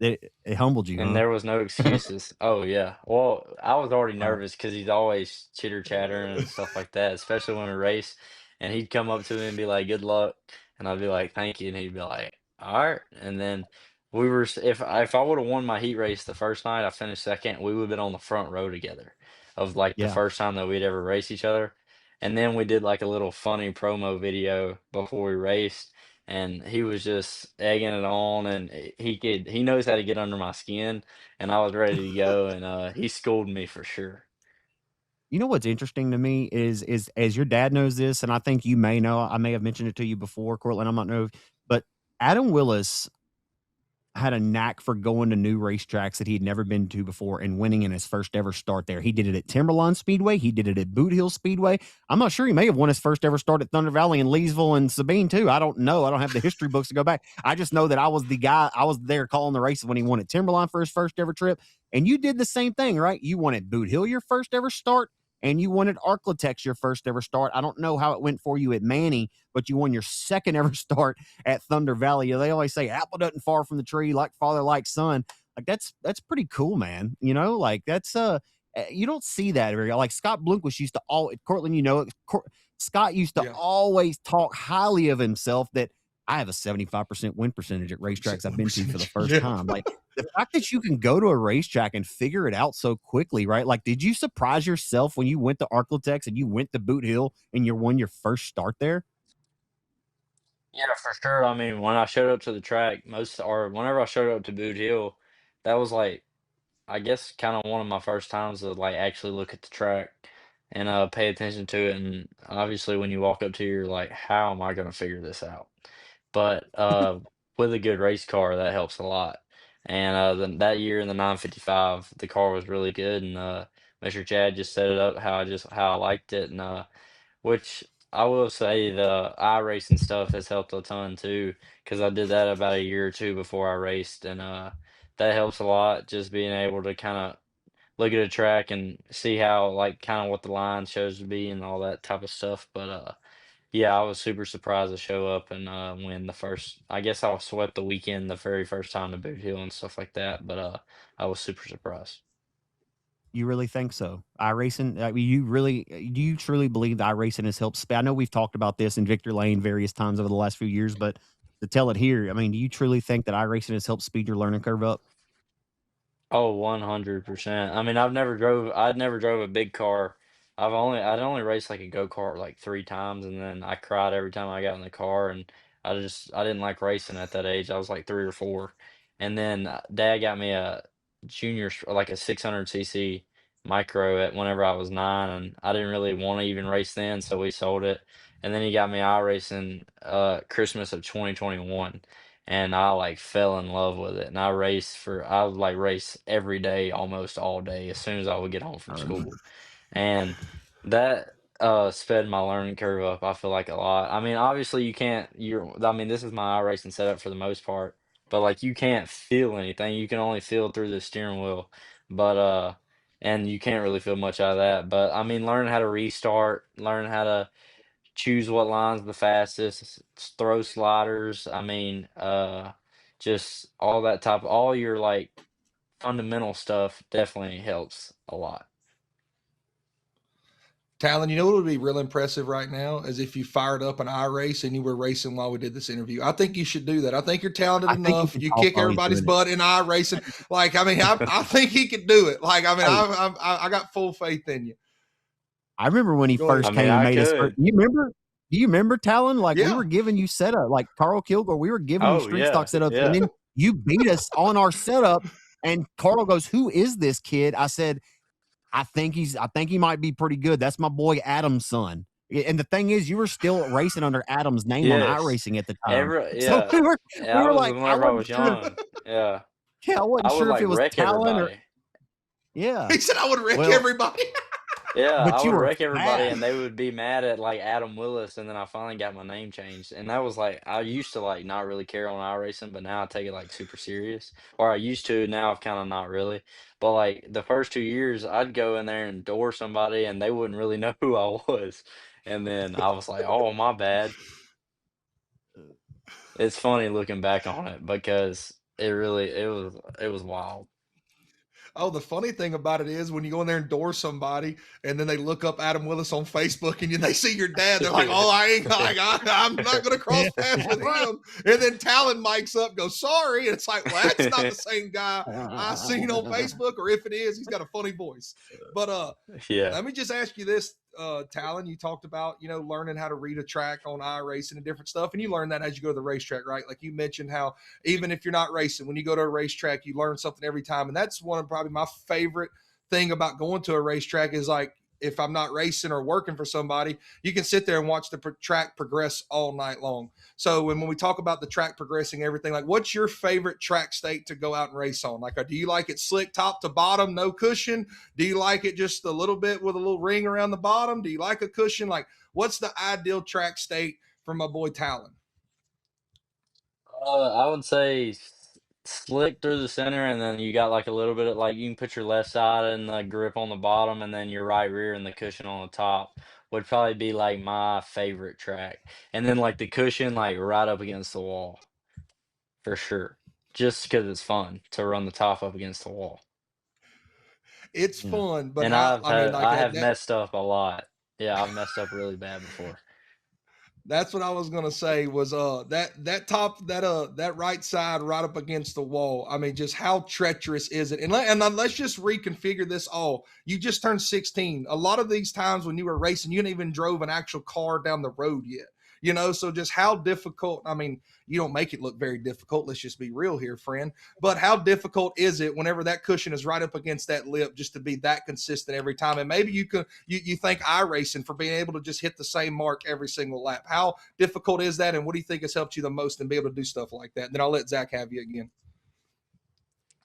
It humbled you, And huh? there was no excuses. Oh, yeah. Well, I was already Uh, nervous because he's always chitter chattering and stuff like that, especially when we race. And he'd come up to me and be like, "Good luck," and I'd be like, "Thank you," and he'd be like, "All right." And then if I would have won my heat race the first night, I finished second. We would have been on the front row together, of like the yeah. first time that we'd ever race each other. And then we did like a little funny promo video before we raced, and he was just egging it on, and he knows how to get under my skin, and I was ready to go, and he schooled me for sure. You know what's interesting to me is as your dad knows this, and I think you may know. I may have mentioned it to you before, Cortland. I'm not know, but Adam Willis had a knack for going to new racetracks that he had never been to before and winning in his first ever start there. He did it at Timberline Speedway. He did it at Boot Hill Speedway. I'm not sure, he may have won his first ever start at Thunder Valley and Leesville and Sabine too. I don't know. I don't have the history books to go back. I just know that I was the guy. I was there calling the races when he won at Timberline for his first ever trip. And you did the same thing, right? You won at Boot Hill your first ever start, and you won at Arklatex your first ever start. I don't know how it went for you at Manny, but you won your second ever start at Thunder Valley. They always say apple doesn't fall from the tree, like father, like son. Like that's pretty cool, man. You know, like that's you don't see that very, like Scott Bloomquist used to all Cortland, you know, Scott used to Yeah. always talk highly of himself, that I have a 75% win percentage at racetracks I've been to for the first Yeah. time. Like the fact that you can go to a racetrack and figure it out so quickly, right? Like, did you surprise yourself when you went to Arklatex and you went to Boot Hill and you won your first start there? Yeah, for sure. I mean, when I showed up to the track, whenever I showed up to Boot Hill, that was like, I guess, kind of one of my first times to like actually look at the track and pay attention to it. And obviously, when you walk up to it, you're like, how am I going to figure this out? But with a good race car, that helps a lot. And that year in the 955, the car was really good, and Mr. Chad just set it up how I liked it, and which I will say the iRacing stuff has helped a ton too, because I did that about a year or two before I raced, and that helps a lot. Just being able to kind of look at a track and see how like kind of what the line shows to be and all that type of stuff. But yeah, I was super surprised to show up and win the first. I guess I was swept the weekend the very first time to Boot Hill and stuff like that. But I was super surprised. You really think so? iRacing, I mean, do you truly believe that iRacing has helped I know we've talked about this in Victor Lane various times over the last few years, but to tell it here, I mean, do you truly think that iRacing has helped speed your learning curve up? Oh, 100%. I mean, I'd never drove a big car. I'd only raced like a go-kart like 3 times, and then I cried every time I got in the car, and I didn't like racing at that age. I was like 3 or 4. And then Dad got me a like a 600cc micro at whenever I was 9, and I didn't really want to even race then, so we sold it. And then he got me iRacing Christmas of 2021, and I like fell in love with it. And I would like race every day, almost all day, as soon as I would get home from I remember. school. And that sped my learning curve up, I feel like, a lot. I mean, obviously I mean, this is my iRacing setup for the most part, but like you can't feel anything. You can only feel through the steering wheel. But and you can't really feel much out of that. But I mean, learn how to restart, learn how to choose what line's the fastest, throw sliders. I mean, just all your like fundamental stuff definitely helps a lot. Talon, you know what would be real impressive right now is if you fired up an iRace and you were racing while we did this interview. I think you should do that. I think you're talented I think you enough. can You talk kick while he's everybody's doing it. butt in iRacing. Like, I mean, I think he could do it. Like, I mean, Hey, I got full faith in you. I remember when he Go ahead. first I mean, came and I made his first. could. Do you remember Talon? Like we Yeah. were giving you setup, like Carl Kilgore, we were giving you Oh street stock yeah, setups, and yeah. then you beat us on our setup. And Carl goes, "Who is this kid?" I said, I think he might be pretty good. That's my boy Adam's son. And the thing is, you were still racing under Adam's name on Yes. iRacing at the time. So Yeah. we Yeah, I were was like, I whenever I wasn't was sure. young. Yeah. Yeah, I wasn't I would sure if like it was wreck Talon or everybody. yeah. He said I would wreck Well, everybody. Yeah, I But you would were wreck everybody fast. and they would be mad at like Adam Willis, and then I finally got my name changed. And that was like I used to like not really care on iRacing, but now I take it like super serious. Or I used to, now I've kind of not really. But like the first 2 years I'd go in there and door somebody and they wouldn't really know who I was. And then I was like, oh my bad. It's funny looking back on it because it was wild. Oh, the funny thing about it is when you go in there and door somebody, and then they look up Adam Willis on Facebook, and they see your dad, they're like, "Oh, I ain't like I'm not going to cross paths with him." And then Talon mics up, goes, "Sorry," and it's like, "Well, that's not the same guy I seen on Facebook, or if it is, he's got a funny voice." But Yeah. let me just ask you this, Talon. You talked about learning how to read a track on iRacing and different stuff, and you learn that as you go to the racetrack, right? Like you mentioned how even if you're not racing, when you go to a racetrack, you learn something every time, and that's one of probably my favorite thing about going to a racetrack is like if I'm not racing or working for somebody, you can sit there and watch the track progress all night long. So when we talk about the track progressing everything, like what's your favorite track state to go out and race on? Like, do you like it slick top to bottom, no cushion? Do you like it just a little bit with a little ring around the bottom? Do you like a cushion? Like, what's the ideal track state for my boy Talon? I would say slick through the center, and then you got like a little bit of like you can put your left side in the grip on the bottom, and then your right rear and the cushion on the top would probably be like my favorite track. And then like the cushion like right up against the wall for sure, just because it's fun to run the top up against the wall. It's Yeah. fun, but And how? I've I mean, had like I have that. messed up a lot. Yeah, I've messed up really bad before. That's what I was gonna say was that top that right side right up against the wall. I mean, just how treacherous is it? And let's just reconfigure this all. You just turned 16. A lot of these times when you were racing, you didn't even drove an actual car down the road yet. So just how difficult. I mean, you don't make it look very difficult. Let's just be real here, friend. But how difficult is it whenever that cushion is right up against that lip just to be that consistent every time? And maybe you thank iRacing for being able to just hit the same mark every single lap. How difficult is that? And what do you think has helped you the most in being able to do stuff like that? And then I'll let Zach have you again.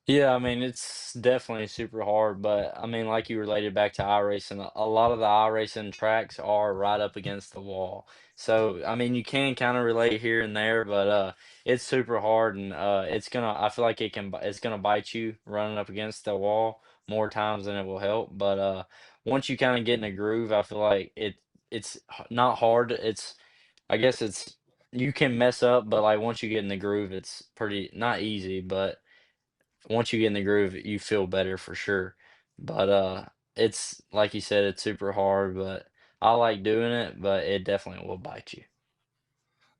Yeah, I mean, it's definitely super hard, but I mean, like you related back to iRacing, a lot of the iRacing tracks are right up against the wall. So, I mean, you can kind of relate here and there, but it's super hard, and I feel like it's gonna bite you running up against the wall more times than it will help. But once you kind of get in a groove, I feel like not hard. I guess you can mess up, but like once you get in the groove, it's pretty not easy, but once you get in the groove, you feel better for sure. But it's like you said, it's super hard, but I like doing it, but it definitely will bite you.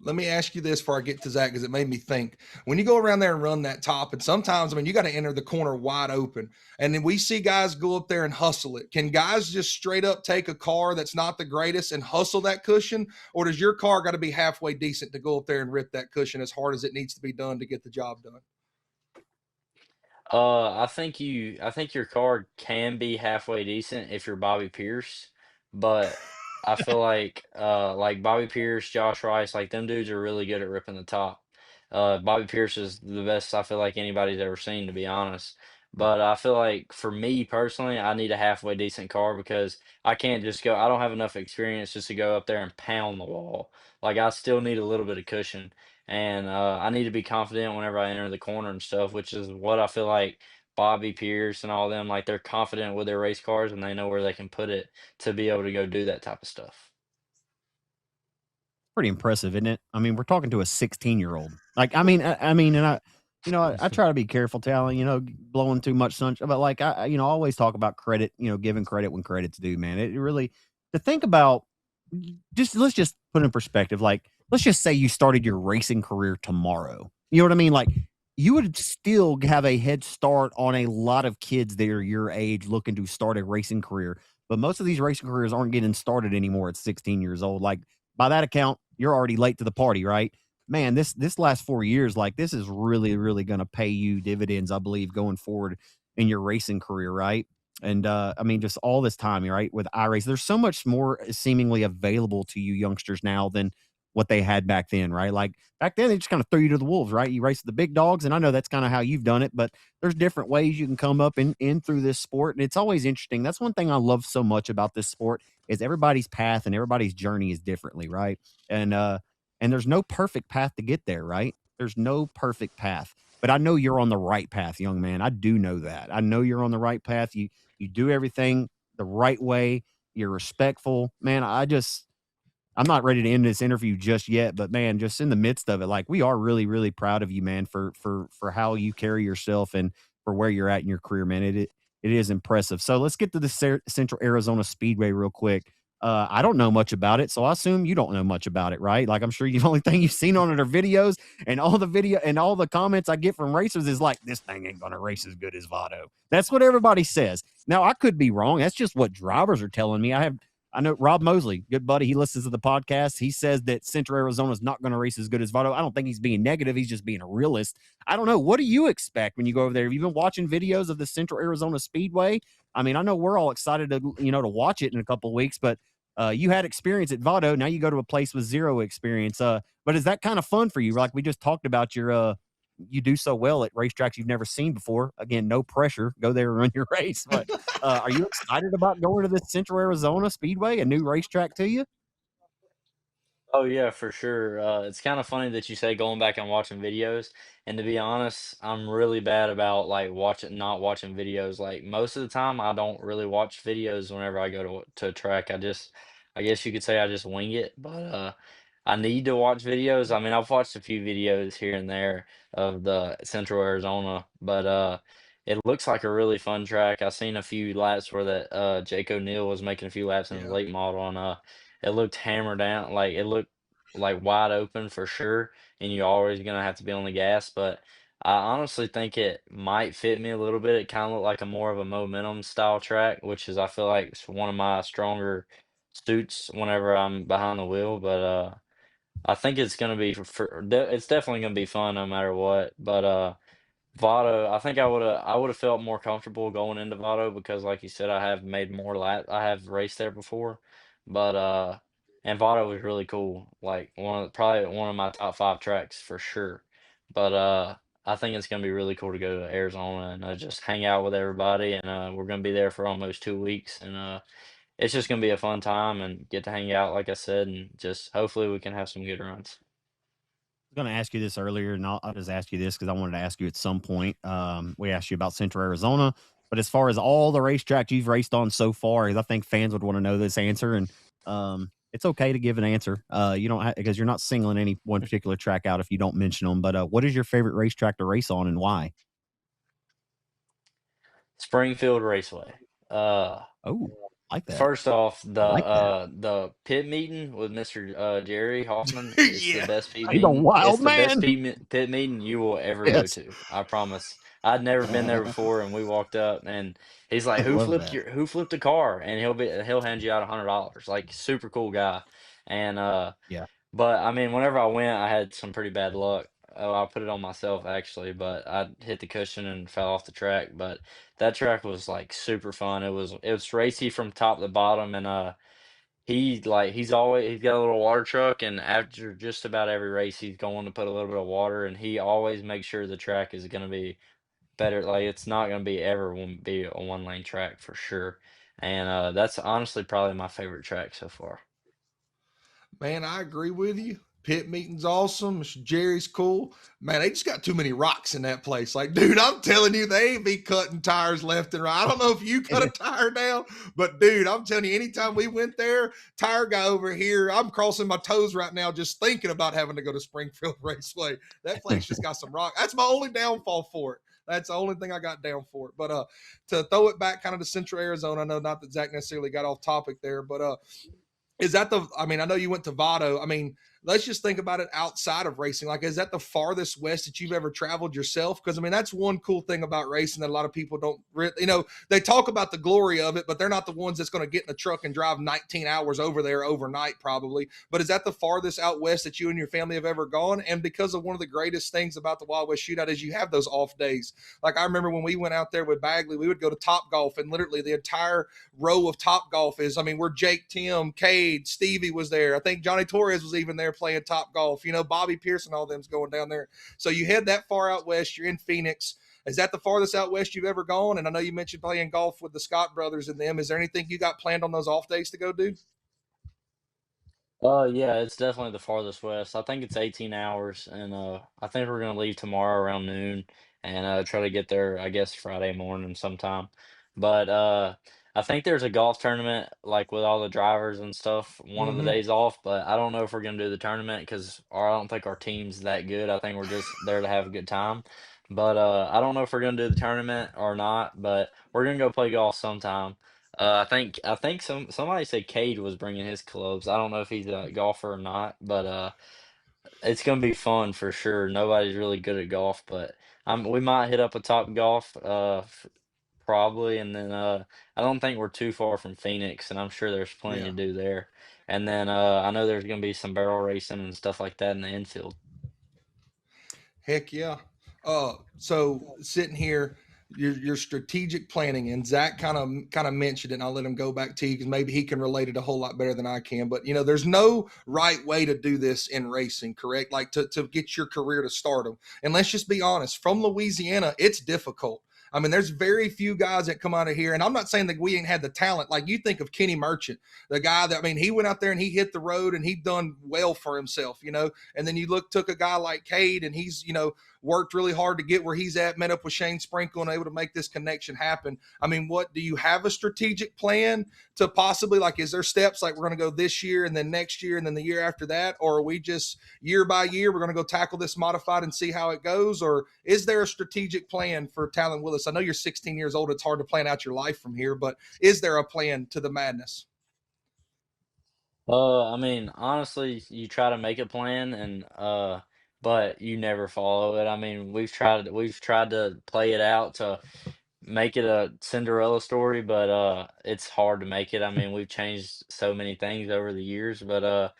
Let me ask you this before I get to Zach, because it made me think. When you go around there and run that top, and sometimes, I mean, you got to enter the corner wide open. And then we see guys go up there and hustle it. Can guys just straight up take a car that's not the greatest and hustle that cushion? Or does your car got to be halfway decent to go up there and rip that cushion as hard as it needs to be done to get the job done? I think your card can be halfway decent if you're Bobby Pierce, but I feel like Bobby Pierce, Josh Rice, like them dudes are really good at ripping the top. Bobby Pierce is the best I feel like anybody's ever seen, to be honest. But I feel like for me personally, I need a halfway decent car because I can't just go. I don't have enough experience just to go up there and pound the wall. Like I still need a little bit of cushion. And I need to be confident whenever I enter the corner and stuff, which is what I feel like Bobby Pierce and all them, like they're confident with their race cars and they know where they can put it to be able to go do that type of stuff. Pretty impressive, isn't it? I mean, we're talking to a 16-year-old. Like, I mean, and I try to be careful, Talon, blowing too much sunshine, but like, I always talk about credit, giving credit when credit's due, man. It really, to think about, let's just put in perspective. Like, let's just say you started your racing career tomorrow. You know what I mean? Like, you would still have a head start on a lot of kids that are your age looking to start a racing career. But most of these racing careers aren't getting started anymore at 16 years old. Like, by that account, you're already late to the party, right? Man, this last 4 years, like this is really, really going to pay you dividends, I believe, going forward in your racing career, right? And I mean, just all this time, right? With iRace, there's so much more seemingly available to you youngsters now than what they had back then, right? Like back then, they just kind of threw you to the wolves, right? You race the big dogs, and I know that's kind of how you've done it, but there's different ways you can come up in through this sport, and it's always interesting. That's one thing I love so much about this sport is everybody's path and everybody's journey is differently, right? And there's no perfect path to get there, right? There's no perfect path. But I know you're on the right path, young man. I do know that. I know you're on the right path. You do everything the right way. You're respectful. Man, I'm not ready to end this interview just yet, but man, just in the midst of it, like we are really, really proud of you, man, for how you carry yourself and for where you're at in your career, man. It is impressive. So let's get to the Central Arizona Speedway real quick. I don't know much about it, so I assume you don't know much about it, right? Like I'm sure the only thing you've seen on it are videos, and all the comments I get from racers is like, this thing ain't gonna race as good as Votto. That's what everybody says. Now I could be wrong. That's just what drivers are telling me. I know Rob Mosley, good buddy. He listens to the podcast. He says that Central Arizona is not going to race as good as Votto. I don't think he's being negative. He's just being a realist. I don't know. What do you expect when you go over there? Have you been watching videos of the Central Arizona Speedway? I mean, I know we're all excited to watch it in a couple of weeks, but you had experience at Votto. Now you go to a place with zero experience. But is that kind of fun for you? Like we just talked about you do so well at racetracks you've never seen before. Again, no pressure. Go there and run your race. But are you excited about going to this Central Arizona Speedway, a new racetrack to you? Oh yeah, for sure. It's kind of funny that you say going back and watching videos. And to be honest, I'm really bad about like not watching videos. Like most of the time, I don't really watch videos whenever I go to a track. I guess you could say I just wing it. But I need to watch videos. I mean, I've watched a few videos here and there of the Central Arizona, but it looks like a really fun track. I've seen a few laps where that Jake O'Neill was making a few laps in his Yeah. late model, and it looked hammered down, like it looked like wide open for sure, and you're always gonna have to be on the gas. But I honestly think it might fit me a little bit. It kind of looked like a more of a momentum style track, which is I feel like it's one of my stronger suits whenever I'm behind the wheel. But I think it's gonna be it's definitely gonna be fun no matter what. But Votto, I think I would have felt more comfortable going into Votto because, like you said, I have made more lap. I have raced there before, but and Votto was really cool. Like probably one of my top five tracks for sure. But I think it's gonna be really cool to go to Arizona and just hang out with everybody. And we're gonna be there for almost 2 weeks, and it's just gonna be a fun time and get to hang out, like I said, and just hopefully we can have some good runs. Was going to ask you this earlier, and I'll just ask you this because I wanted to ask you at some point. We asked you about Central Arizona, but as far as all the racetracks you've raced on so far, I think fans would want to know this answer, and it's okay to give an answer. You don't because you're not singling any one particular track out if you don't mention them. But what is your favorite racetrack to race on, and why? Springfield Raceway. Uh, Oh, I like that. First off, I like that. the pit meeting with Mr. Jerry Hoffman, Yeah. He's a it's wild the best man. pit meeting you will ever go Yes, to. I promise. I'd never been there before, and we walked up, and he's I like, love that. who flipped a car?" And he'll hand you out $100. Like super cool guy, and Yeah. but I mean, whenever I went, I had some pretty bad luck. Oh, I put it on myself actually, but I hit the cushion and fell off the track. But that track was like super fun. It was racy from top to bottom, and he's got a little water truck, and after just about every race, he's going to put a little bit of water, and he always makes sure the track is going to be better. Like it's not going to be ever won't be a one lane track for sure. And that's honestly probably my favorite track so far. Man, I agree with you. Pit meeting's awesome. Mr. Jerry's cool. Man, they just got too many rocks in that place. Like, dude, I'm telling you, they be cutting tires left and right. I don't know if you cut a tire down, but dude, I'm telling you, anytime we went there, tire guy over here, I'm crossing my toes right now just thinking about having to go to Springfield Raceway. That place just got some rock. That's my only downfall for it. That's the only thing I got down for it. But to throw it back kind of to Central Arizona, I know not that Zach necessarily got off topic there, but is that I mean, I know you went to Vado. I mean, let's just think about it outside of racing. Like, is that the farthest west that you've ever traveled yourself? Because, I mean, that's one cool thing about racing that a lot of people don't really, they talk about the glory of it, but they're not the ones that's going to get in a truck and drive 19 hours over there overnight, probably. But is that the farthest out west that you and your family have ever gone? And because of one of the greatest things about the Wild West Shootout is you have those off days. Like, I remember when we went out there with Bagley, we would go to Top Golf, and literally the entire row of Top Golf is, I mean, we're Jake, Tim, Cade, Stevie was there. I think Johnny Torres was even there there playing Top Golf. Bobby Pierce and all them's going down there. So you head that far out west. You're in Phoenix. Is that the farthest out west you've ever gone? And I know you mentioned playing golf with the Scott brothers and them. Is there anything you got planned on those off days to go do? Yeah, it's definitely the farthest west. I think it's 18 hours, and I think we're gonna leave tomorrow around noon and try to get there, I guess, Friday morning sometime. But I think there's a golf tournament like with all the drivers and stuff one of the Mm-hmm. days off, but I don't know if we're gonna do the tournament because I don't think our team's that good. I think we're just there to have a good time. But I don't know if we're gonna do the tournament or not, but we're gonna go play golf sometime. I think somebody said Cade was bringing his clubs. I don't know if he's a golfer or not, but it's gonna be fun for sure. Nobody's really good at golf, but we might hit up a Top Golf probably, and then I don't think we're too far from Phoenix, and I'm sure there's plenty Yeah. to do there. And then I know there's gonna be some barrel racing and stuff like that in the infield. Heck yeah. So sitting here, your strategic planning, and Zach kind of mentioned it, and I'll let him go back to you because maybe he can relate it a whole lot better than I can. But there's no right way to do this in racing, correct? Like to get your career to stardom. And let's just be honest, from Louisiana, it's difficult. I mean, there's very few guys that come out of here, and I'm not saying that we ain't had the talent. Like you think of Kenny Merchant, the guy that, I mean, he went out there and he hit the road and he done well for himself. And then took a guy like Cade, and he's worked really hard to get where he's at, met up with Shane Sprinkle and able to make this connection happen. I mean, what do you have a strategic plan to possibly, like, is there steps like we're going to go this year and then next year and then the year after that? Or are we just year by year, we're going to go tackle this modified and see how it goes? Or is there a strategic plan for Talan Willis? I know you're 16 years old. It's hard to plan out your life from here, but is there a plan to the madness? I mean, honestly, you try to make a plan and but you never follow it. I mean, we've tried to play it out to make it a Cinderella story, but it's hard to make it. I mean, we've changed so many things over the years, but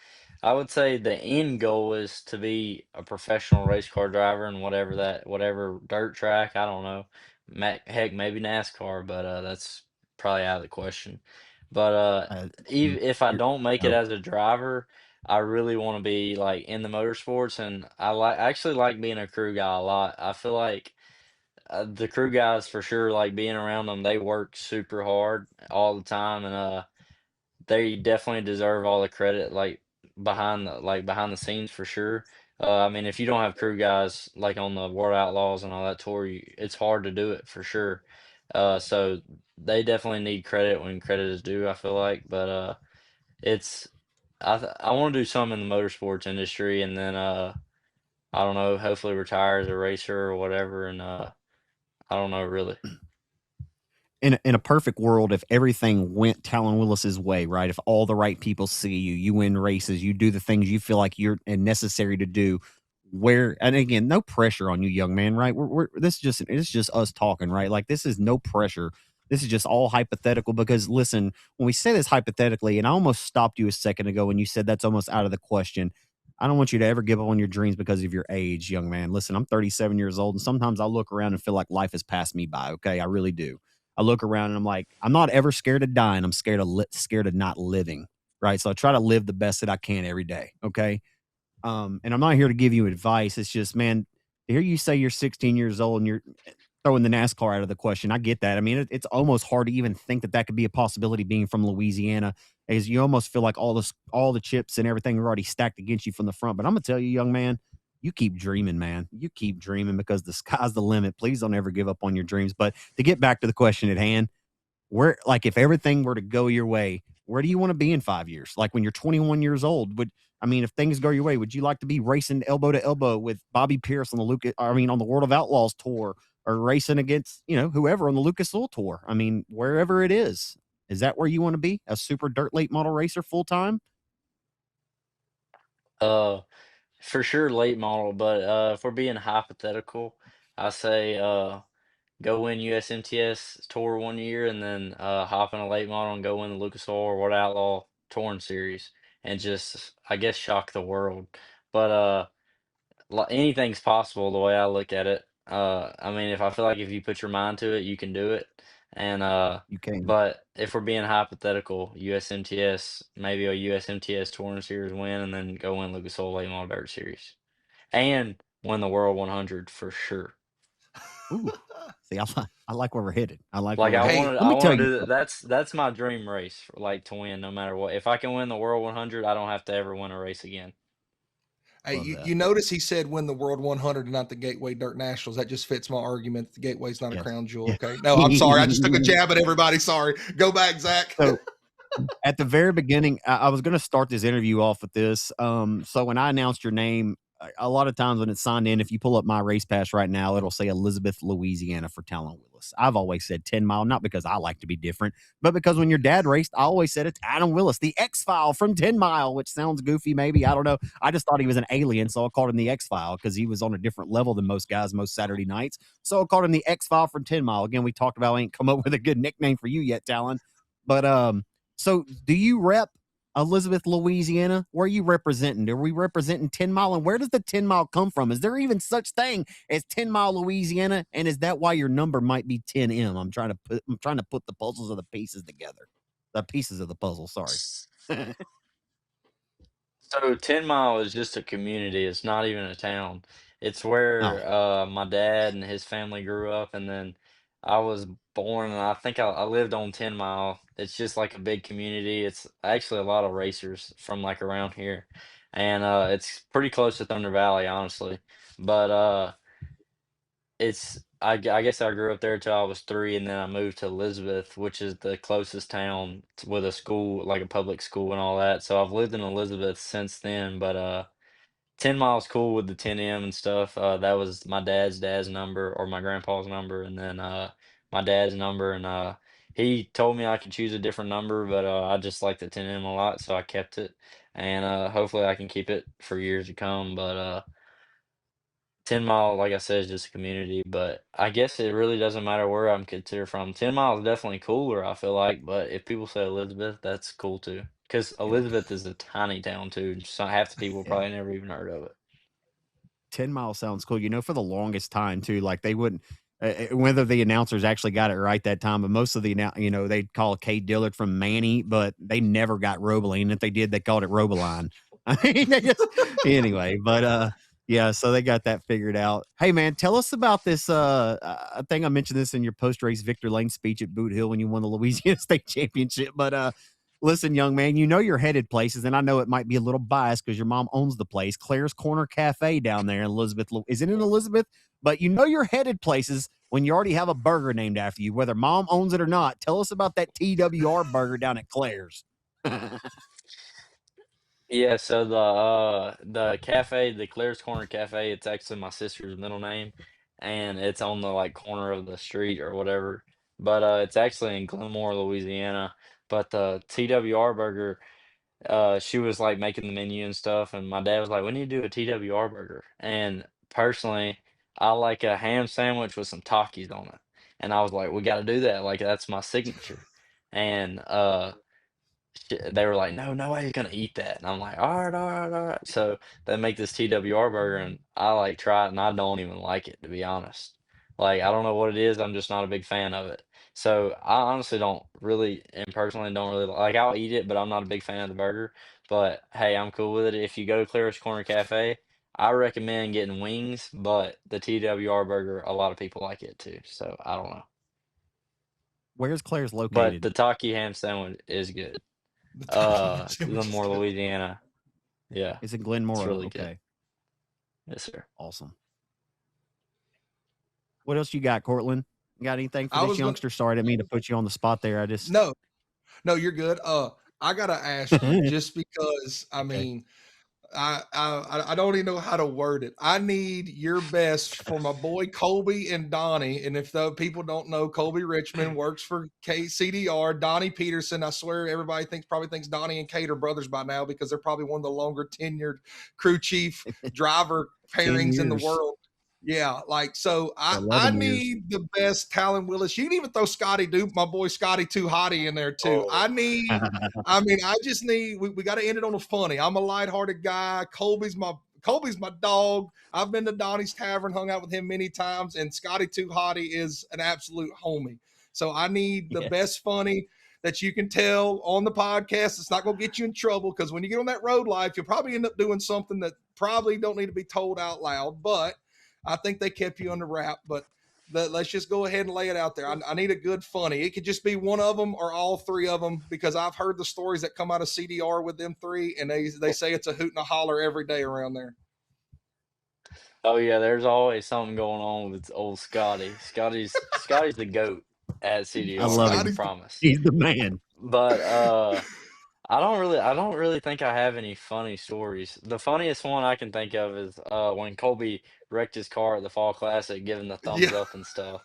I would say the end goal is to be a professional race car driver and whatever dirt track, I don't know. Heck, maybe NASCAR, but that's probably out of the question. But Uh, even if I you're, don't make it no, as a driver, I really want to be like in the motorsports, and I actually like being a crew guy a lot. I feel like the crew guys for sure, like being around them, they work super hard all the time, and they definitely deserve all the credit, like behind the scenes for sure. I mean, if you don't have crew guys like on the World Outlaws and all that tour, it's hard to do it for sure. So they definitely need credit when credit is due, I feel like. But it's I want to do something in the motorsports industry, and then I don't know, hopefully retire as a racer or whatever, and I don't know really. in a perfect world, if everything went Talon Willis's way, right? If all the right people see you, you win races, you do the things you feel like you're necessary to do. Where and again, no pressure on you, young man, right? We're this is just it's just us talking, right? Like this is no pressure. This is just all hypothetical because listen, when we say this hypothetically, and I almost stopped you a second ago when you said that's almost out of the question. I don't want you to ever give up on your dreams because of your age, young man. Listen, I'm 37 years old, and sometimes I look around and feel like life has passed me by. Okay, I really do. I look around and I'm like, I'm not ever scared of dying. I'm scared of not living. Right. So I try to live the best that I can every day. Okay. And I'm not here to give you advice. It's just, man, to hear you say you're 16 years old and you're throwing the NASCAR out of the question. I get that. I mean, it's almost hard to even think that that could be a possibility being from Louisiana, as you almost feel like all the chips and everything are already stacked against you from the front. But I'm gonna tell you, young man, you keep dreaming, man. You keep dreaming because the sky's the limit. Please don't ever give up on your dreams. But to get back to the question at hand, where like if everything were to go your way, where do you want to be in 5 years? Like when you're 21 years old, would I mean if things go your way, would you like to be racing elbow to elbow with Bobby Pierce on the on the World of Outlaws tour or racing against, whoever on the Lucas Oil tour? I mean, wherever it is that where you want to be? A super dirt late model racer full time? Uh, for sure late model, but if we're being hypothetical, I say go win USMTS tour 1 year and then hop in a late model and go win the Lucas Oil or World Outlaw Touring Series and just I guess shock the world. But anything's possible the way I look at it. I mean, if I feel like if you put your mind to it, you can do it. And You can. but if we're being hypothetical, USMTS, maybe a USMTS Touring Series win, and then go win Lucas Oil Late Model Dirt Series, and win the World 100 for sure. Ooh, see, I like where we're headed. I like where Like we're headed. Hey, Let I me tell want to you do that. something. That's my dream race, like to win no matter what. If I can win the World 100, I don't have to ever win a race again. hey, Love you, that. you notice he said win the World 100 and not the Gateway Dirt Nationals. That just fits my argument. The Gateway's not a Yes. crown jewel. Yeah. Okay. No, I'm sorry. I just took a jab at everybody. Sorry. Go back, Zach. So at the very beginning, I was going to start this interview off with this. So when I announced your name, a lot of times when it's signed in, if you pull up my race pass right now, it'll say Elizabeth, Louisiana for Talan Willis. I've always said 10 mile, not because I like to be different, but because when your dad raced, I always said it's Talan Willis, the X File from 10 mile, which sounds goofy, maybe. I don't know. I just thought he was an alien, so I called him the X File because he was on a different level than most guys most Saturday nights. So I called him the X File from 10 mile. Again, we talked about I ain't come up with a good nickname for you yet, Talan. But so do you rep Elizabeth, Louisiana? Where are you representing? Are we representing 10 Mile? And where does the 10 Mile come from? Is there even such thing as 10 Mile, Louisiana? And is that why your number might be 10M? I'm trying to put the puzzles of the pieces together. The pieces of the puzzle, sorry. So 10 Mile is just a community. It's not even a town. It's where Oh, my dad and his family grew up, and then I was born, and I think I lived on 10 Mile. It's just like a big community. It's actually a lot of racers from like around here, and it's pretty close to Thunder Valley, honestly. But I guess I grew up there till I was 3, and then I moved to Elizabeth, which is the closest town with a school, like a public school and all that. So I've lived in Elizabeth since then, but 10 miles cool with the 10M and stuff. That was my dad's number or my grandpa's number, and then my dad's number, and he told me I could choose a different number, but I just like the 10M a lot, so I kept it, and hopefully I can keep it for years to come. But 10 Mile, like I said, is just a community, but I guess it really doesn't matter where I'm considered from. 10 Mile is definitely cooler, I feel like, but if people say Elizabeth, that's cool too. Because yeah. Elizabeth is a tiny town too. So half the people Yeah. probably never even heard of it. 10 Mile sounds cool. For the longest time too, like they wouldn't, whether the announcers actually got it right that time, but most of they'd call Kate Dillard from Manny, but they never got Robaline. If they did, they called it Robaline. I mean, anyway, but yeah, so they got that figured out. Hey man, tell us about this. I think I mentioned this in your post race Victor Lane speech at Boot Hill when you won the Louisiana State Championship, but listen, young man, you're headed places, and I know it might be a little biased because your mom owns the place, Claire's Corner Cafe down there in Elizabeth. Is it in Elizabeth? But you're headed places when you already have a burger named after you, whether mom owns it or not. Tell us about that TWR burger down at Claire's. Yeah, so the cafe, the Claire's Corner Cafe, it's actually my sister's middle name, and it's on the like corner of the street or whatever. But it's actually in Glenmore, Louisiana. But the TWR burger, she was like making the menu and stuff, and my dad was like, "We need to do a TWR burger." And personally, I like a ham sandwich with some Takis on it, and I was like, "We got to do that. Like that's my signature." And they were like, "No, no way he's gonna eat that." And I'm like, "All right, all right, all right." So they make this TWR burger, and I like try it, and I don't even like it, to be honest. Like, I don't know what it is. I'm just not a big fan of it. So I honestly don't really, and personally don't really like. I'll eat it, but I'm not a big fan of the burger. But hey, I'm cool with it. If you go to Claire's Corner Cafe, I recommend getting wings, but the TWR burger, a lot of people like it too. So I don't know. Where's Claire's But located? the Taki ham sandwich is good. The Taki ham sandwich is Glenmore, good. Louisiana. Yeah, It's in it's Glenmora. really good. Okay, Yes, sir. awesome. What else you got, Cortland? You got anything for I this was going to, youngster? Sorry, I didn't mean to put you on the spot there. I just no, no, you're good. I got to ask you just because, I okay. mean, I don't even know how to word it. I need your best for my boy Colby and Donnie. And if the people don't know, Colby Richmond works for KCDR. Donnie Peterson. I swear everybody probably thinks Donnie and Kate are brothers by now because they're probably one of the longer tenured crew chief driver 10 pairings in the years world. Yeah, like so or I 11 years. need the best Talan Willis. You can even throw Scotty Duke, my boy Scotty Too Hottie in there too. Oh, I just need we got to end it on a funny. I'm a lighthearted guy. Colby's my dog. I've been to Donnie's Tavern, hung out with him many times, and Scotty Too Hottie is an absolute homie. So I need the Yes. best funny that you can tell on the podcast. It's not going to get you in trouble, because when you get on that road life, you'll probably end up doing something that probably don't need to be told out loud. But I think they kept you under wrap. But let's just go ahead and lay it out there. I need a good funny. It could just be one of them or all three of them, because I've heard the stories that come out of CDR with them three, and they say it's a hoot and a holler every day around there. Oh yeah, there's always something going on with old Scotty. Scotty's the goat at I CDR, love I can him. Scotty's promise. He's the man. But I don't really think I have any funny stories. The funniest one I can think of is when Colby wrecked his car at the Fall Classic, giving the thumbs yeah. up and stuff.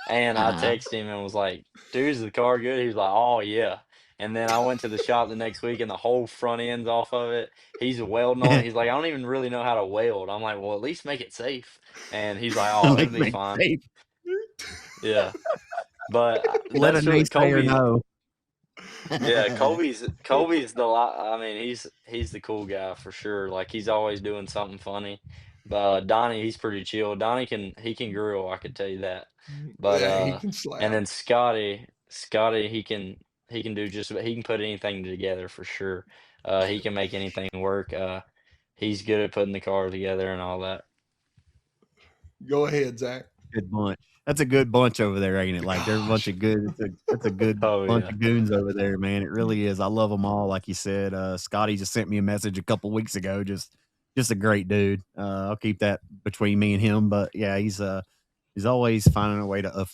And I Uh, texted him and was like, "Dude, is the car good?" He was like, "Oh yeah." And then I went to the shop the next week and the whole front end's off of it. He's welding on it. He's like, "I don't even really know how to weld." I'm like, "Well, at least make it safe." And he's like, "Oh, it'll let's be make fine." safe. Yeah. But Let a that's really naysayer Colby. know. Yeah, Colby's the lot. I mean, he's the cool guy for sure. Like he's always doing something funny. But Donnie, he's pretty chill. Donnie he can grill, I could tell you that. But Yeah, he can and slap. then Scotty, he can do just he can put anything together for sure. He can make anything work. He's good at putting the car together and all that. Go ahead, Zach. Good bunch. That's a good bunch over there, ain't it? Like, there's a bunch Gosh. of good. That's a good Oh bunch yeah. of goons over there, man. It really is. I love them all. Like you said, Scotty just sent me a message a couple weeks ago. Just a great dude. I'll keep that between me and him. But yeah, he's always finding a way to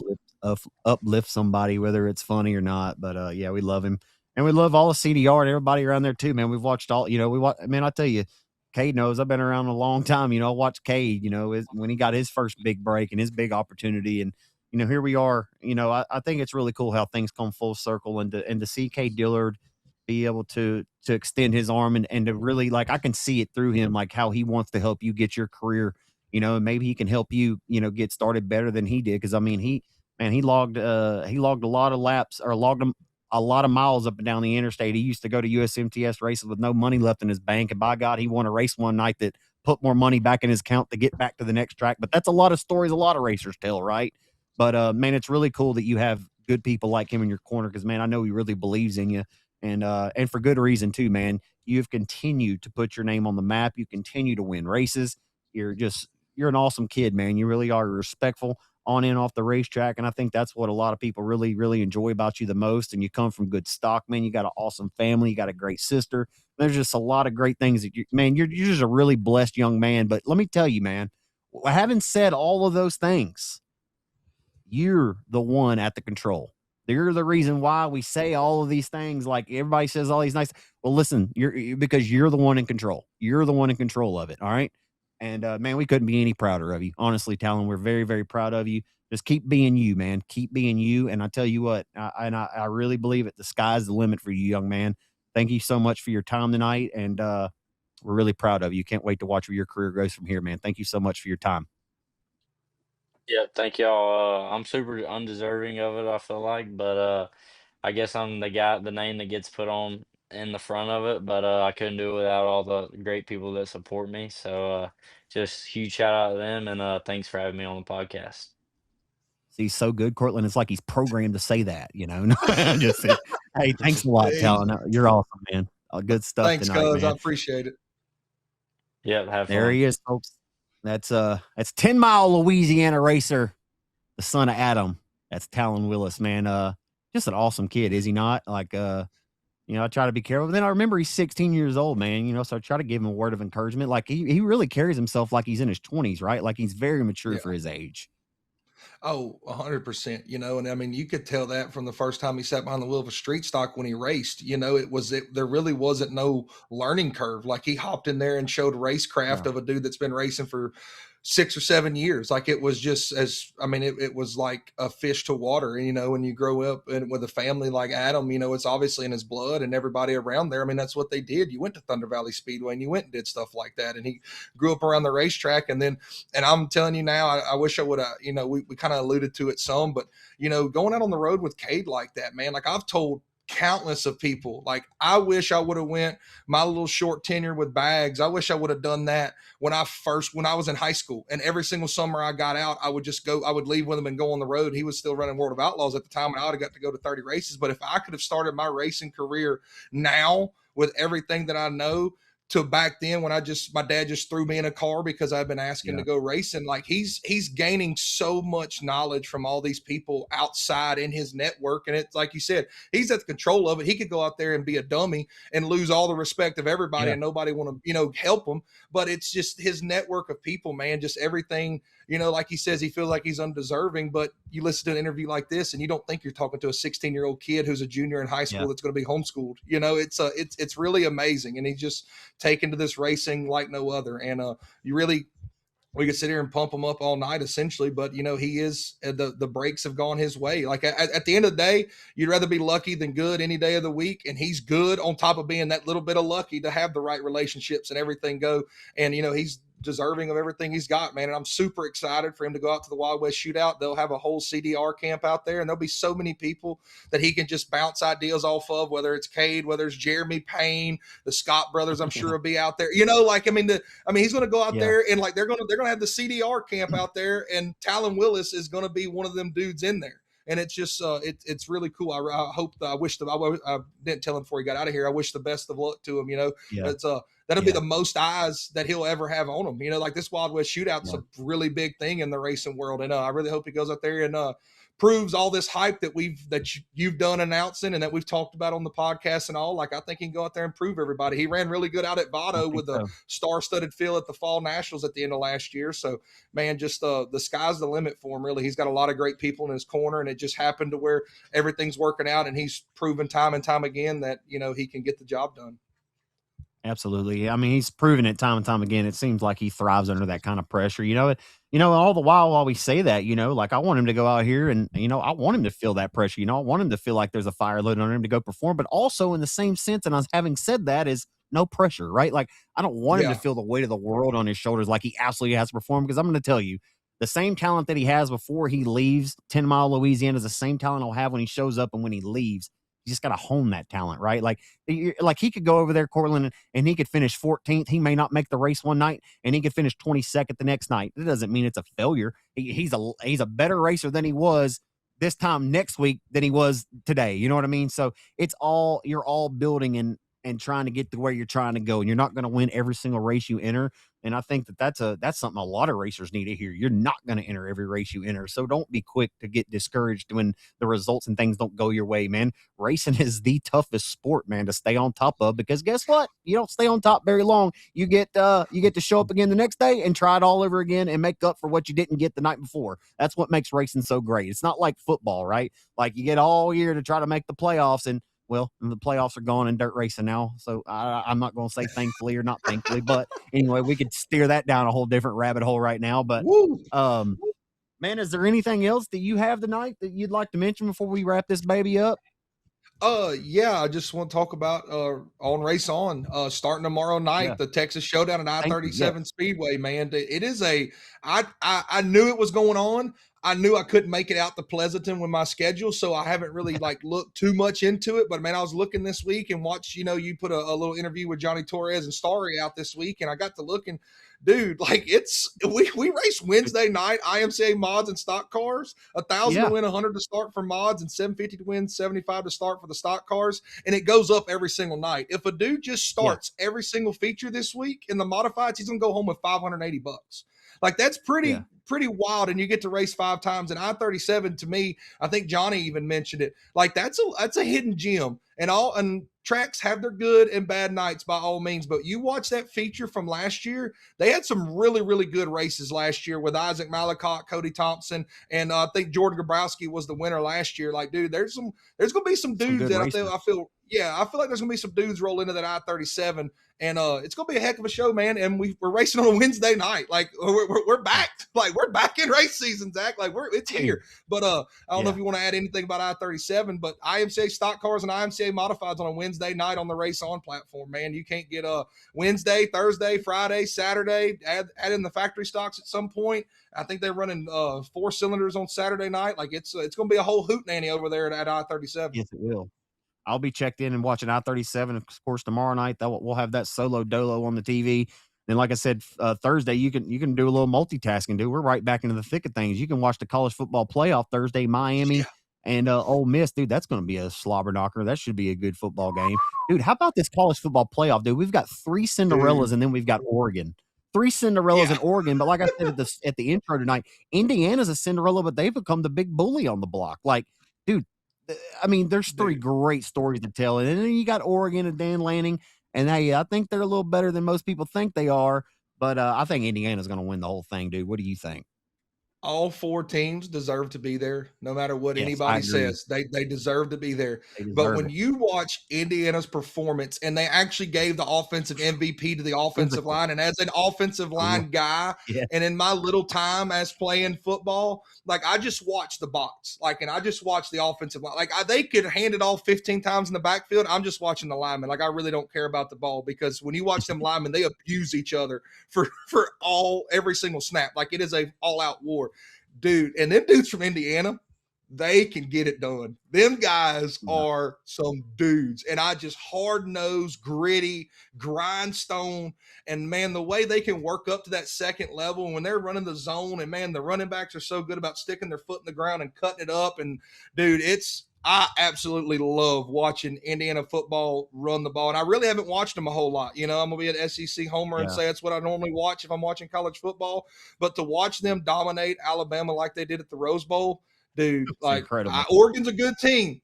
uplift somebody, whether it's funny or not. But yeah, we love him, and we love all of CDR and everybody around there too, man. We've watched all. We watch. Man, I tell you, Cade knows I've been around a long time. I watched Cade, when he got his first big break and his big opportunity. And, here we are. I think it's really cool how things come full circle, and to see Cade Dillard be able to extend his arm, and to really, like, I can see it through him, like how he wants to help you get your career, and maybe he can help you, get started better than he did. Cause I mean, he logged a lot of laps, or logged a lot of miles up and down the interstate. He used to go to USMTS races with no money left in his bank. And by God, he won a race one night that put more money back in his account to get back to the next track. But that's a lot of stories a lot of racers tell, right? But man, it's really cool that you have good people like him in your corner, because man, I know he really believes in you. And for good reason too, man. You've continued to put your name on the map. You continue to win races. You're an awesome kid, man. You really are. You're respectful on and off the racetrack. And I think that's what a lot of people really, really enjoy about you the most. And you come from good stock, man. You got an awesome family. You got a great sister. There's just a lot of great things that you're just a really blessed young man. But let me tell you, man, having said all of those things, you're the one at the control. You're the reason why we say all of these things. Like, everybody says all these nice. Well, listen, because you're the one in control. You're the one in control of it. All right. And man, we couldn't be any prouder of you. Honestly, Talon, we're very, very proud of you. Just keep being you, man. Keep being you. And I tell you what, I really believe it. The sky's the limit for you, young man. Thank you so much for your time tonight. And we're really proud of you. Can't wait to watch where your career goes from here, man. Thank you so much for your time. Yeah, thank y'all. I'm super undeserving of it, I feel like, but I guess I'm the name that gets put on in the front of it, but I couldn't do it without all the great people that support me. So just huge shout out to them, and thanks for having me on the podcast. He's so good, Cortland. It's like he's programmed to say that, I'm just saying. Hey, thanks a lot, Talon. You're awesome, man. Good stuff Thanks, tonight, cuz. I man. appreciate it. Yep, have fun. There he is, folks. That's 10 Mile Louisiana racer, the son of Adam. That's Talan Willis, man. Just an awesome kid, is he not? Like, I try to be careful. But then I remember he's 16 years old, man. So I try to give him a word of encouragement. Like, he really carries himself like he's in his 20s, right? Like, he's very mature for his age. Oh, 100%. And I mean, you could tell that from the first time he sat behind the wheel of a street stock when he raced. There really wasn't no learning curve. Like, he hopped in there and showed racecraft of a dude that's been racing for 6 or 7 years. Like, it was just it was like a fish to water. When you grow up with a family like Adam, it's obviously in his blood, and everybody around there. I mean, that's what they did. You went to Thunder Valley Speedway and you went and did stuff like that. And he grew up around the racetrack. And I'm telling you now, I wish I would have, we kind of alluded to it some, but, going out on the road with Cade like that, man, like, I've told countless of people. Like, I wish I would have went my little short tenure with Bags. I wish I would have done that when I was in high school. And every single summer I got out, I would leave with him and go on the road. He was still running World of Outlaws at the time, and I would have got to go to 30 races. But if I could have started my racing career now with everything that I know, to back then when my dad just threw me in a car because I've been asking to go racing. Like, he's gaining so much knowledge from all these people outside in his network. And it's like you said, he's at the control of it. He could go out there and be a dummy and lose all the respect of everybody and nobody want to, help him. But it's just his network of people, man, just everything, like he says, he feels like he's undeserving, but you listen to an interview like this and you don't think you're talking to a 16-year-old kid who's a junior in high school that's going to be homeschooled. It's really amazing. And he's just taken to this racing like no other. And we could sit here and pump him up all night essentially, but he is, the breaks have gone his way. Like, at the end of the day, you'd rather be lucky than good any day of the week. And he's good on top of being that little bit of lucky to have the right relationships and everything go. And, he's deserving of everything he's got, man. And I'm super excited for him to go out to the Wild West Shootout. They'll have a whole CDR camp out there, and there'll be so many people that he can just bounce ideas off of, whether it's Cade, whether it's Jeremy Payne, the Scott brothers, I'm sure will be out there. He's going to go out there, and like they're going to have the CDR camp out there, and Talan Willis is going to be one of them dudes in there. And it's just, it's really cool. I didn't tell him before he got out of here. I wish the best of luck to him. That'll be the most eyes that he'll ever have on him. Like this Wild West Shootout is a really big thing in the racing world. And I really hope he goes out there and proves all this hype that you've done announcing and that we've talked about on the podcast and all. Like, I think he can go out there and prove everybody. He ran really good out at Vado with the star-studded field at the Fall Nationals at the end of last year. So, man, just the sky's the limit for him, really. He's got a lot of great people in his corner, and it just happened to where everything's working out, and he's proven time and time again that, he can get the job done. Absolutely. I mean, he's proven it time and time again. It seems like he thrives under that kind of pressure. All the while we say that, like, I want him to go out here and, I want him to feel that pressure. I want him to feel like there's a fire lit on him to go perform, but also in the same sense, and having said that, is no pressure, right? Like, I don't want him to feel the weight of the world on his shoulders like he absolutely has to perform, because I'm going to tell you, the same talent that he has before he leaves 10 Mile Louisiana is the same talent he'll have when he shows up and when he leaves. You just got to hone that talent, right? Like he could go over there, Cortland, and he could finish 14th. He may not make the race one night, and he could finish 22nd the next night. It doesn't mean it's a failure. He's a better racer than he was this time next week than he was today. You know what I mean? So you're all building and trying to get to where you're trying to go, and you're not going to win every single race you enter. And I think that's something a lot of racers need to hear. You're not going to enter every race you enter. So don't be quick to get discouraged when the results and things don't go your way, man. Racing is the toughest sport, man, to stay on top of, because guess what? You don't stay on top very long. You get to show up again the next day and try it all over again and make up for what you didn't get the night before. That's what makes racing so great. It's not like football, right? Like, you get all year to try to make the playoffs, and well, the playoffs are gone in dirt racing now, so I'm not going to say thankfully or not thankfully, but anyway, we could steer that down a whole different rabbit hole right now. But, man, is there anything else that you have tonight that you'd like to mention before we wrap this baby up? I just want to talk about on RaceON starting tomorrow night, the Texas Showdown at I-37 Speedway, man. It is I knew it was going on. I knew I couldn't make it out to Pleasanton with my schedule, so I haven't really looked too much into it. But man, I was looking this week and watched, you put a little interview with Johnny Torres and Starry out this week, and I got to looking, dude, like we race Wednesday night, IMCA mods and stock cars, 1,000 to win, 100 to start for mods, and 750 to win, 75 to start for the stock cars, and it goes up every single night. If a dude just starts every single feature this week in the modifieds, he's gonna go home with $580. Like, that's pretty wild, and you get to race 5 times. And I-37, to me, I think Johnny even mentioned it. Like, that's a hidden gem. And tracks have their good and bad nights by all means. But you watch that feature from last year, they had some really, really good races last year with Isaac Mallicott, Cody Thompson, and I think Jordan Gabrowski was the winner last year. Like, dude, there's going to be some dudes that I feel like there's going to be some dudes roll into that I-37. And it's going to be a heck of a show, man. And we're racing on a Wednesday night. Like, we're back. Like, we're back in race season, Zach. Like, it's here. But I don't know if you want to add anything about I-37, but IMCA stock cars and IMCA modifieds on a Wednesday night on the RaceON platform, man. You can't get Wednesday, Thursday, Friday, Saturday. Add in the factory stocks at some point. I think they're running 4 cylinders on Saturday night. Like, it's going to be a whole hootenanny over there at I-37. Yes, it will. I'll be checked in and watching I-37, of course, tomorrow night. We'll have that solo dolo on the TV. Then, like I said, Thursday, you can do a little multitasking, dude. We're right back into the thick of things. You can watch the college football playoff Thursday, Miami and Ole Miss, dude. That's going to be a slobber knocker. That should be a good football game, dude. How about this college football playoff, dude? We've got 3 Cinderellas, and then we've got Oregon. 3 Cinderellas in Oregon, but like I said at the intro tonight, Indiana's a Cinderella, but they've become the big bully on the block. Like, dude, I mean, there's 3 great stories to tell, and then you got Oregon and Dan Lanning. And hey, I think they're a little better than most people think they are, but I think Indiana's going to win the whole thing, dude. What do you think? All 4 teams deserve to be there, no matter what anybody says. They deserve to be there. But when you watch Indiana's performance, and they actually gave the offensive MVP to the offensive line, and as an offensive line guy, and in my little time as playing football, like I just watch the box, and I just watch the offensive line. Like they could hand it off 15 times in the backfield. I'm just watching the linemen. Like I really don't care about the ball, because when you watch them linemen, they abuse each other for every single snap. Like it is a all-out war. Dude, and them dudes from Indiana, they can get it done. Them guys are some dudes, and I just hard-nosed, gritty, grindstone, and man, the way they can work up to that second level, and when they're running the zone, and man, the running backs are so good about sticking their foot in the ground and cutting it up, and dude, I absolutely love watching Indiana football run the ball, and I really haven't watched them a whole lot. You know, I'm going to be an SEC homer and say that's what I normally watch if I'm watching college football, but to watch them dominate Alabama like they did at the Rose Bowl, dude, like Oregon's a good team.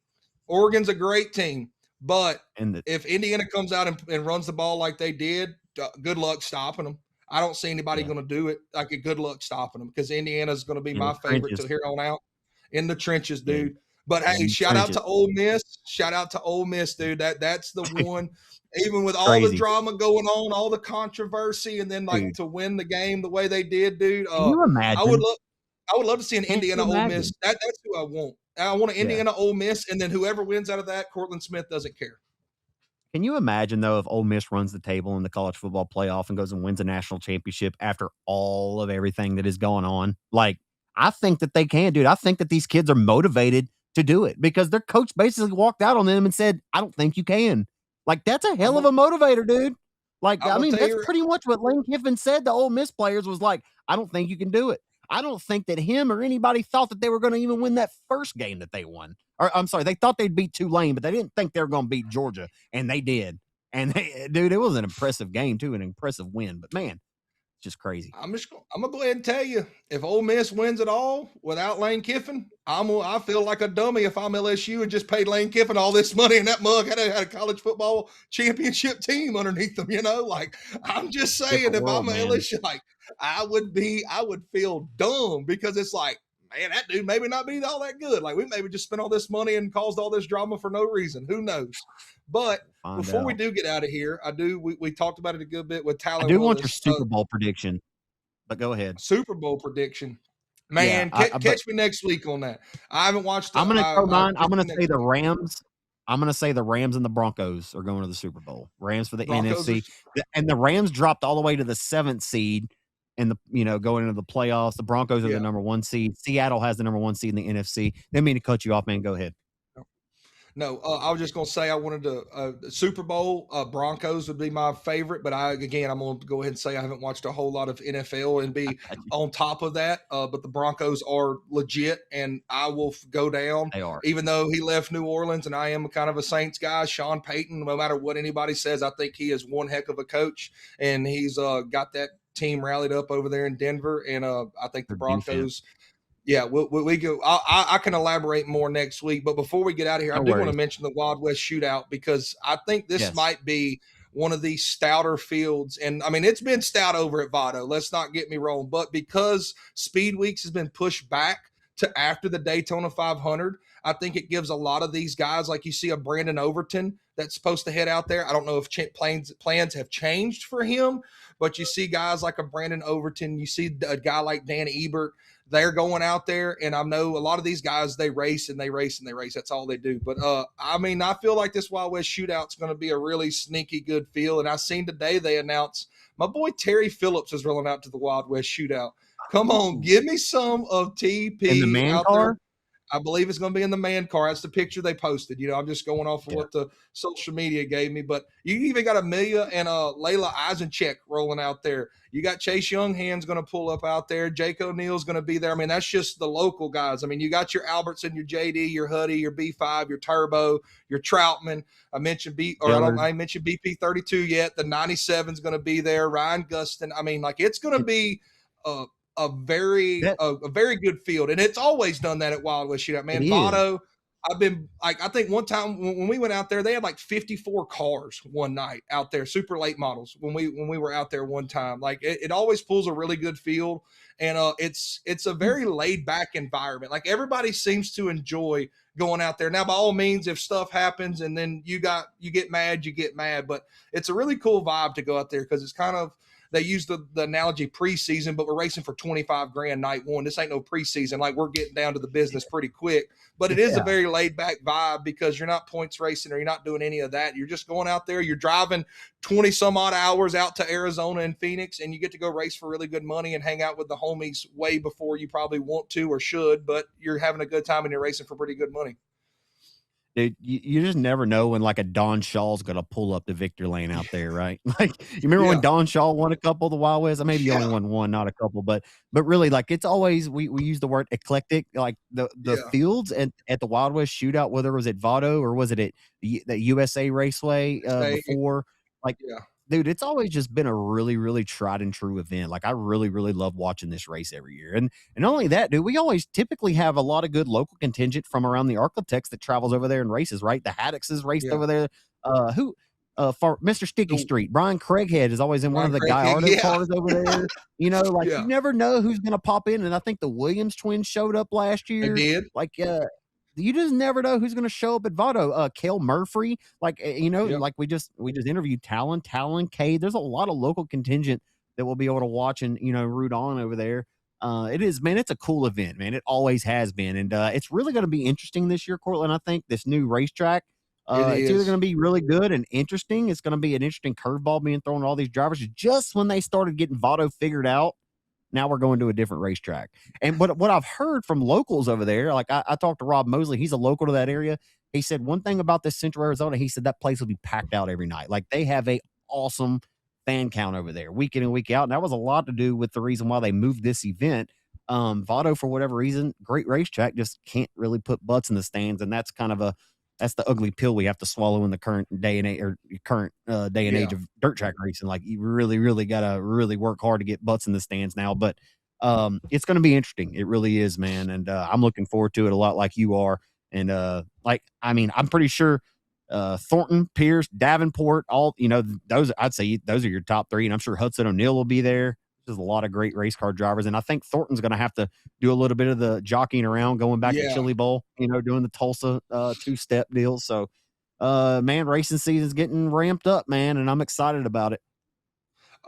Oregon's a great team, but if Indiana comes out and runs the ball like they did, good luck stopping them. I don't see anybody going to do it. Like a good luck stopping them, because Indiana's going to be my favorite to here on out in the trenches, dude. Yeah. But hey, shout out to Ole Miss. Shout out to Ole Miss, dude. That's the one. Even with all the drama going on, all the controversy, and then to win the game the way they did, dude. Can you imagine? I would love to see an Indiana Ole Miss. That's who I want. I want an Indiana Ole Miss, and then whoever wins out of that, Cortland Smith doesn't care. Can you imagine, though, if Ole Miss runs the table in the college football playoff and goes and wins a national championship after all of everything that is going on? Like, I think that they can, dude. I think that these kids are motivated to do it, because their coach basically walked out on them and said, I don't think you can. Like, that's a hell of a motivator, dude. Like, I mean, that's pretty much what Lane Kiffin said to Ole Miss players, was like, I don't think you can do it. I don't think that him or anybody thought that they were going to even win that first game that they won. Or I'm sorry, they thought they'd beat Tulane, but they didn't think they were going to beat Georgia, and they did. And dude, it was an impressive game too, an impressive win. But man, just crazy. I'm gonna go ahead and tell you, if Ole Miss wins it all without Lane Kiffin, I feel like a dummy if I'm LSU and just paid Lane Kiffin all this money, and that mug had a college football championship team underneath them. You know, like I'm just saying, if I'm LSU, like I would feel dumb, because it's like, man, that dude maybe not be all that good. Like we maybe just spent all this money and caused all this drama for no reason. Who knows? But before we do get out of here, we talked about it a good bit with Talan Willis. I do want your Super Bowl prediction, but go ahead. Super Bowl prediction. Man, catch me next week on that. I haven't watched I'm going to throw mine. I'm going to say the Rams. I'm going to say the Rams and the Broncos are going to the Super Bowl. Rams for the NFC. And the Rams dropped all the way to the 7th seed and going into the playoffs. The Broncos are the number 1 seed. Seattle has the number 1 seed in the NFC. Didn't mean to cut you off, man. Go ahead. No, I was just going to say I wanted to Super Bowl Broncos would be my favorite, but I'm going to go ahead and say I haven't watched a whole lot of NFL and be on top of that. But the Broncos are legit, and I will go down. They are. Even though he left New Orleans, and I am kind of a Saints guy. Sean Payton, no matter what anybody says, I think he is one heck of a coach, and he's got that team rallied up over there in Denver, and I think the Broncos. Yeah, we go. I can elaborate more next week, but before we get out of here, I do want to mention the Wild West Shootout, because I think this might be one of these stouter fields. And I mean, it's been stout over at Vado. Let's not get me wrong, but because Speed Weeks has been pushed back to after the Daytona 500, I think it gives a lot of these guys, like you see a Brandon Overton that's supposed to head out there. I don't know if plans have changed for him, but you see guys like a Brandon Overton, you see a guy like Dan Ebert. They're going out there, and I know a lot of these guys, they race and they race and they race. That's all they do. But, I mean, I feel like this Wild West Shootout is going to be a really sneaky good feel. And I seen today they announced my boy Terry Phillips is rolling out to the Wild West Shootout. Come on, give me some of TP in the man out car? there. I believe it's going to be in the man car. That's the picture they posted. I'm just going off of Yeah. what the social media gave me. But you even got Amelia and Layla Eisencheck rolling out there. You got Chase Younghands going to pull up out there. Jake O'Neill's going to be there. I mean, that's just the local guys. I mean, you got your Albertson, your JD, your Huddy, your B5, your Turbo, your Troutman. I mentioned I mentioned BP32 yet. The 97 is going to be there. Ryan Gustin. I mean, like it's going to be a very That a very good field, and it's always done that at Wild West Shootout, it man. is. Votto, I've been like, I think one time when we went out there, they had like 54 cars one night out there, super late models. When we were out there one time, like it always pulls a really good field, and it's a very laid back environment. Like everybody seems to enjoy going out there. Now, by all means, if stuff happens and then you get mad, you get mad, but it's a really cool vibe to go out there because it's kind of, they use the analogy preseason, but we're racing for 25 grand night one. This ain't no preseason. Like we're getting down to the business pretty quick, but it is a very laid back vibe because you're not points racing or you're not doing any of that. You're just going out there. You're driving 20 some odd hours out to Arizona and Phoenix, and you get to go race for really good money and hang out with the homies way before you probably want to or should, but you're having a good time and you're racing for pretty good money. Dude, you just never know when like a Don Shaw's gonna pull up the victor lane out there, right? Like you remember when Don Shaw won a couple of the Wild West? Maybe he only won one, not a couple, but really like it's always we use the word eclectic, like the fields at the Wild West Shootout, whether it was at Votto or was it at the USA Raceway before, like dude, it's always just been a really, really tried and true event. Like I really, really love watching this race every year. And not only that, dude, we always typically have a lot of good local contingent from around the Architects that travels over there and races, right? The Haddockses raced over there. For Mr. Sticky Street, Brian Craighead is always in one of the Gallardo cars over there. Like you never know who's gonna pop in. And I think the Williams twins showed up last year. They did. Like you just never know who's going to show up at Votto. Kale Murphy, like like we just interviewed Talon K. There's a lot of local contingent that we'll be able to watch and root on over there. It is, man. It's a cool event, man. It always has been, and it's really going to be interesting this year, Cortland. I think this new racetrack. It's either going to be really good and interesting. It's going to be an interesting curveball being thrown at all these drivers. Just when they started getting Votto figured out, now we're going to a different racetrack. And what I've heard from locals over there, like I talked to Rob Mosley, he's a local to that area. He said one thing about this Central Arizona, he said that place will be packed out every night. Like they have a awesome fan count over there, week in and week out. And that was a lot to do with the reason why they moved this event. Votto, for whatever reason, great racetrack, just can't really put butts in the stands. And that's kind of that's the ugly pill we have to swallow in the current day and age age of dirt track racing. Like you really, really got to really work hard to get butts in the stands now, but it's going to be interesting. It really is, man. And I'm looking forward to it a lot like you are. And I'm pretty sure Thornton, Pierce, Davenport, all, those, I'd say those are your top three. And I'm sure Hudson O'Neill will be there. There's a lot of great race car drivers. And I think Thornton's going to have to do a little bit of the jockeying around, going back to Chili Bowl, doing the Tulsa two-step deal. So, man, racing season's getting ramped up, man, and I'm excited about it.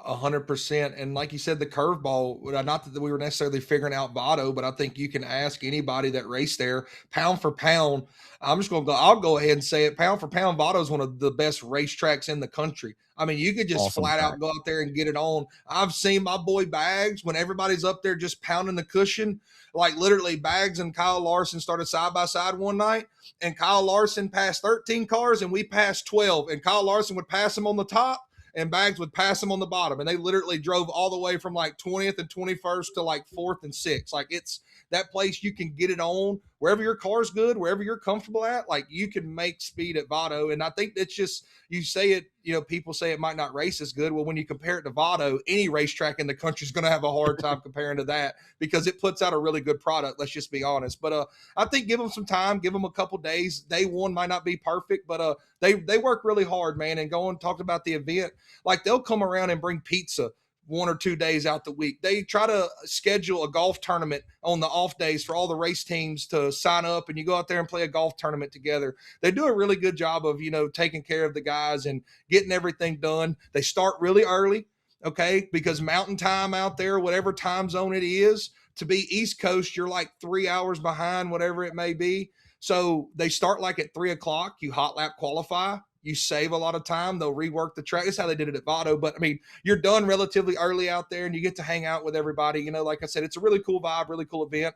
100%. And like you said, the curveball, not that we were necessarily figuring out Votto, but I think you can ask anybody that raced there, pound for pound. I'll go ahead and say it. Pound for pound, Votto is one of the best racetracks in the country. I mean, you could just flat out go out there and get it on. I've seen my boy Bags when everybody's up there just pounding the cushion, like literally Bags and Kyle Larson started side by side one night, and Kyle Larson passed 13 cars and we passed 12, and Kyle Larson would pass him on the top and Bags would pass them on the bottom. And they literally drove all the way from like 20th and 21st to like 4th and 6th. Like it's that place you can get it on wherever your car's good, wherever you're comfortable at. Like you can make speed at Votto. And I think that's just, you say it, people say it might not race as good. Well, when you compare it to Votto, any racetrack in the country is going to have a hard time comparing to that because it puts out a really good product. Let's just be honest. But I think give them some time, give them a couple days. Day one might not be perfect, but they work really hard, man. And go and talk about the event. Like they'll come around and bring pizza 1 or 2 days out the week. They try to schedule a golf tournament on the off days for all the race teams to sign up, and you go out there and play a golf tournament together. They do a really good job of, taking care of the guys and getting everything done. They start really early, okay, because mountain time out there, whatever time zone it is, to be East Coast, you're like 3 hours behind, whatever it may be. So they start like at 3 o'clock, you hot lap qualify, you save a lot of time. They'll rework the track. It's how they did it at Votto. But I mean, you're done relatively early out there and you get to hang out with everybody. You know, like I said, it's a really cool vibe, really cool event.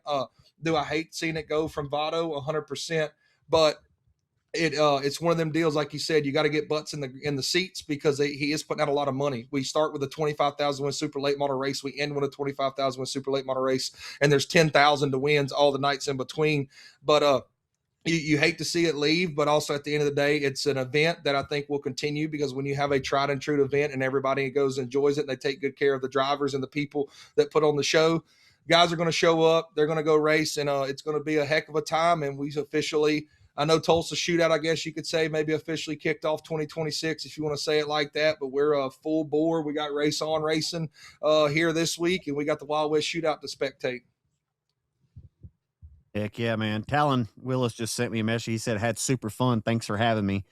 Do I hate seeing it go from Votto 100%? But it's one of them deals, like you said, you got to get butts in the seats because he is putting out a lot of money. We start with a 25,000 win super late model race, we end with a 25,000 win super late model race, and there's 10,000 to wins all the nights in between. But you hate to see it leave, but also at the end of the day, it's an event that I think will continue, because when you have a tried and true event and everybody goes and enjoys it and they take good care of the drivers and the people that put on the show, guys are going to show up, they're going to go race, and it's going to be a heck of a time. And we officially, I know Tulsa Shootout, I guess you could say, maybe officially kicked off 2026, if you want to say it like that. But we're full bore. We got RaceON racing here this week, and we got the Wild West Shootout to spectate. Heck yeah, man. Talan Willis just sent me a message. He said, had super fun. Thanks for having me.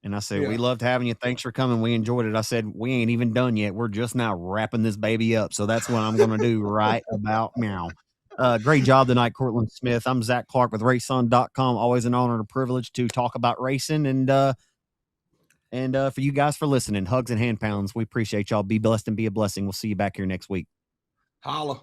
And I said, we loved having you. Thanks for coming. We enjoyed it. I said, we ain't even done yet. We're just now wrapping this baby up. So that's what I'm going to do right about now. Great job tonight, Cortland Smith. I'm Zach Clark with RaceON.com. Always an honor and a privilege to talk about racing. And for you guys for listening, hugs and hand pounds. We appreciate y'all. Be blessed and be a blessing. We'll see you back here next week. Holla.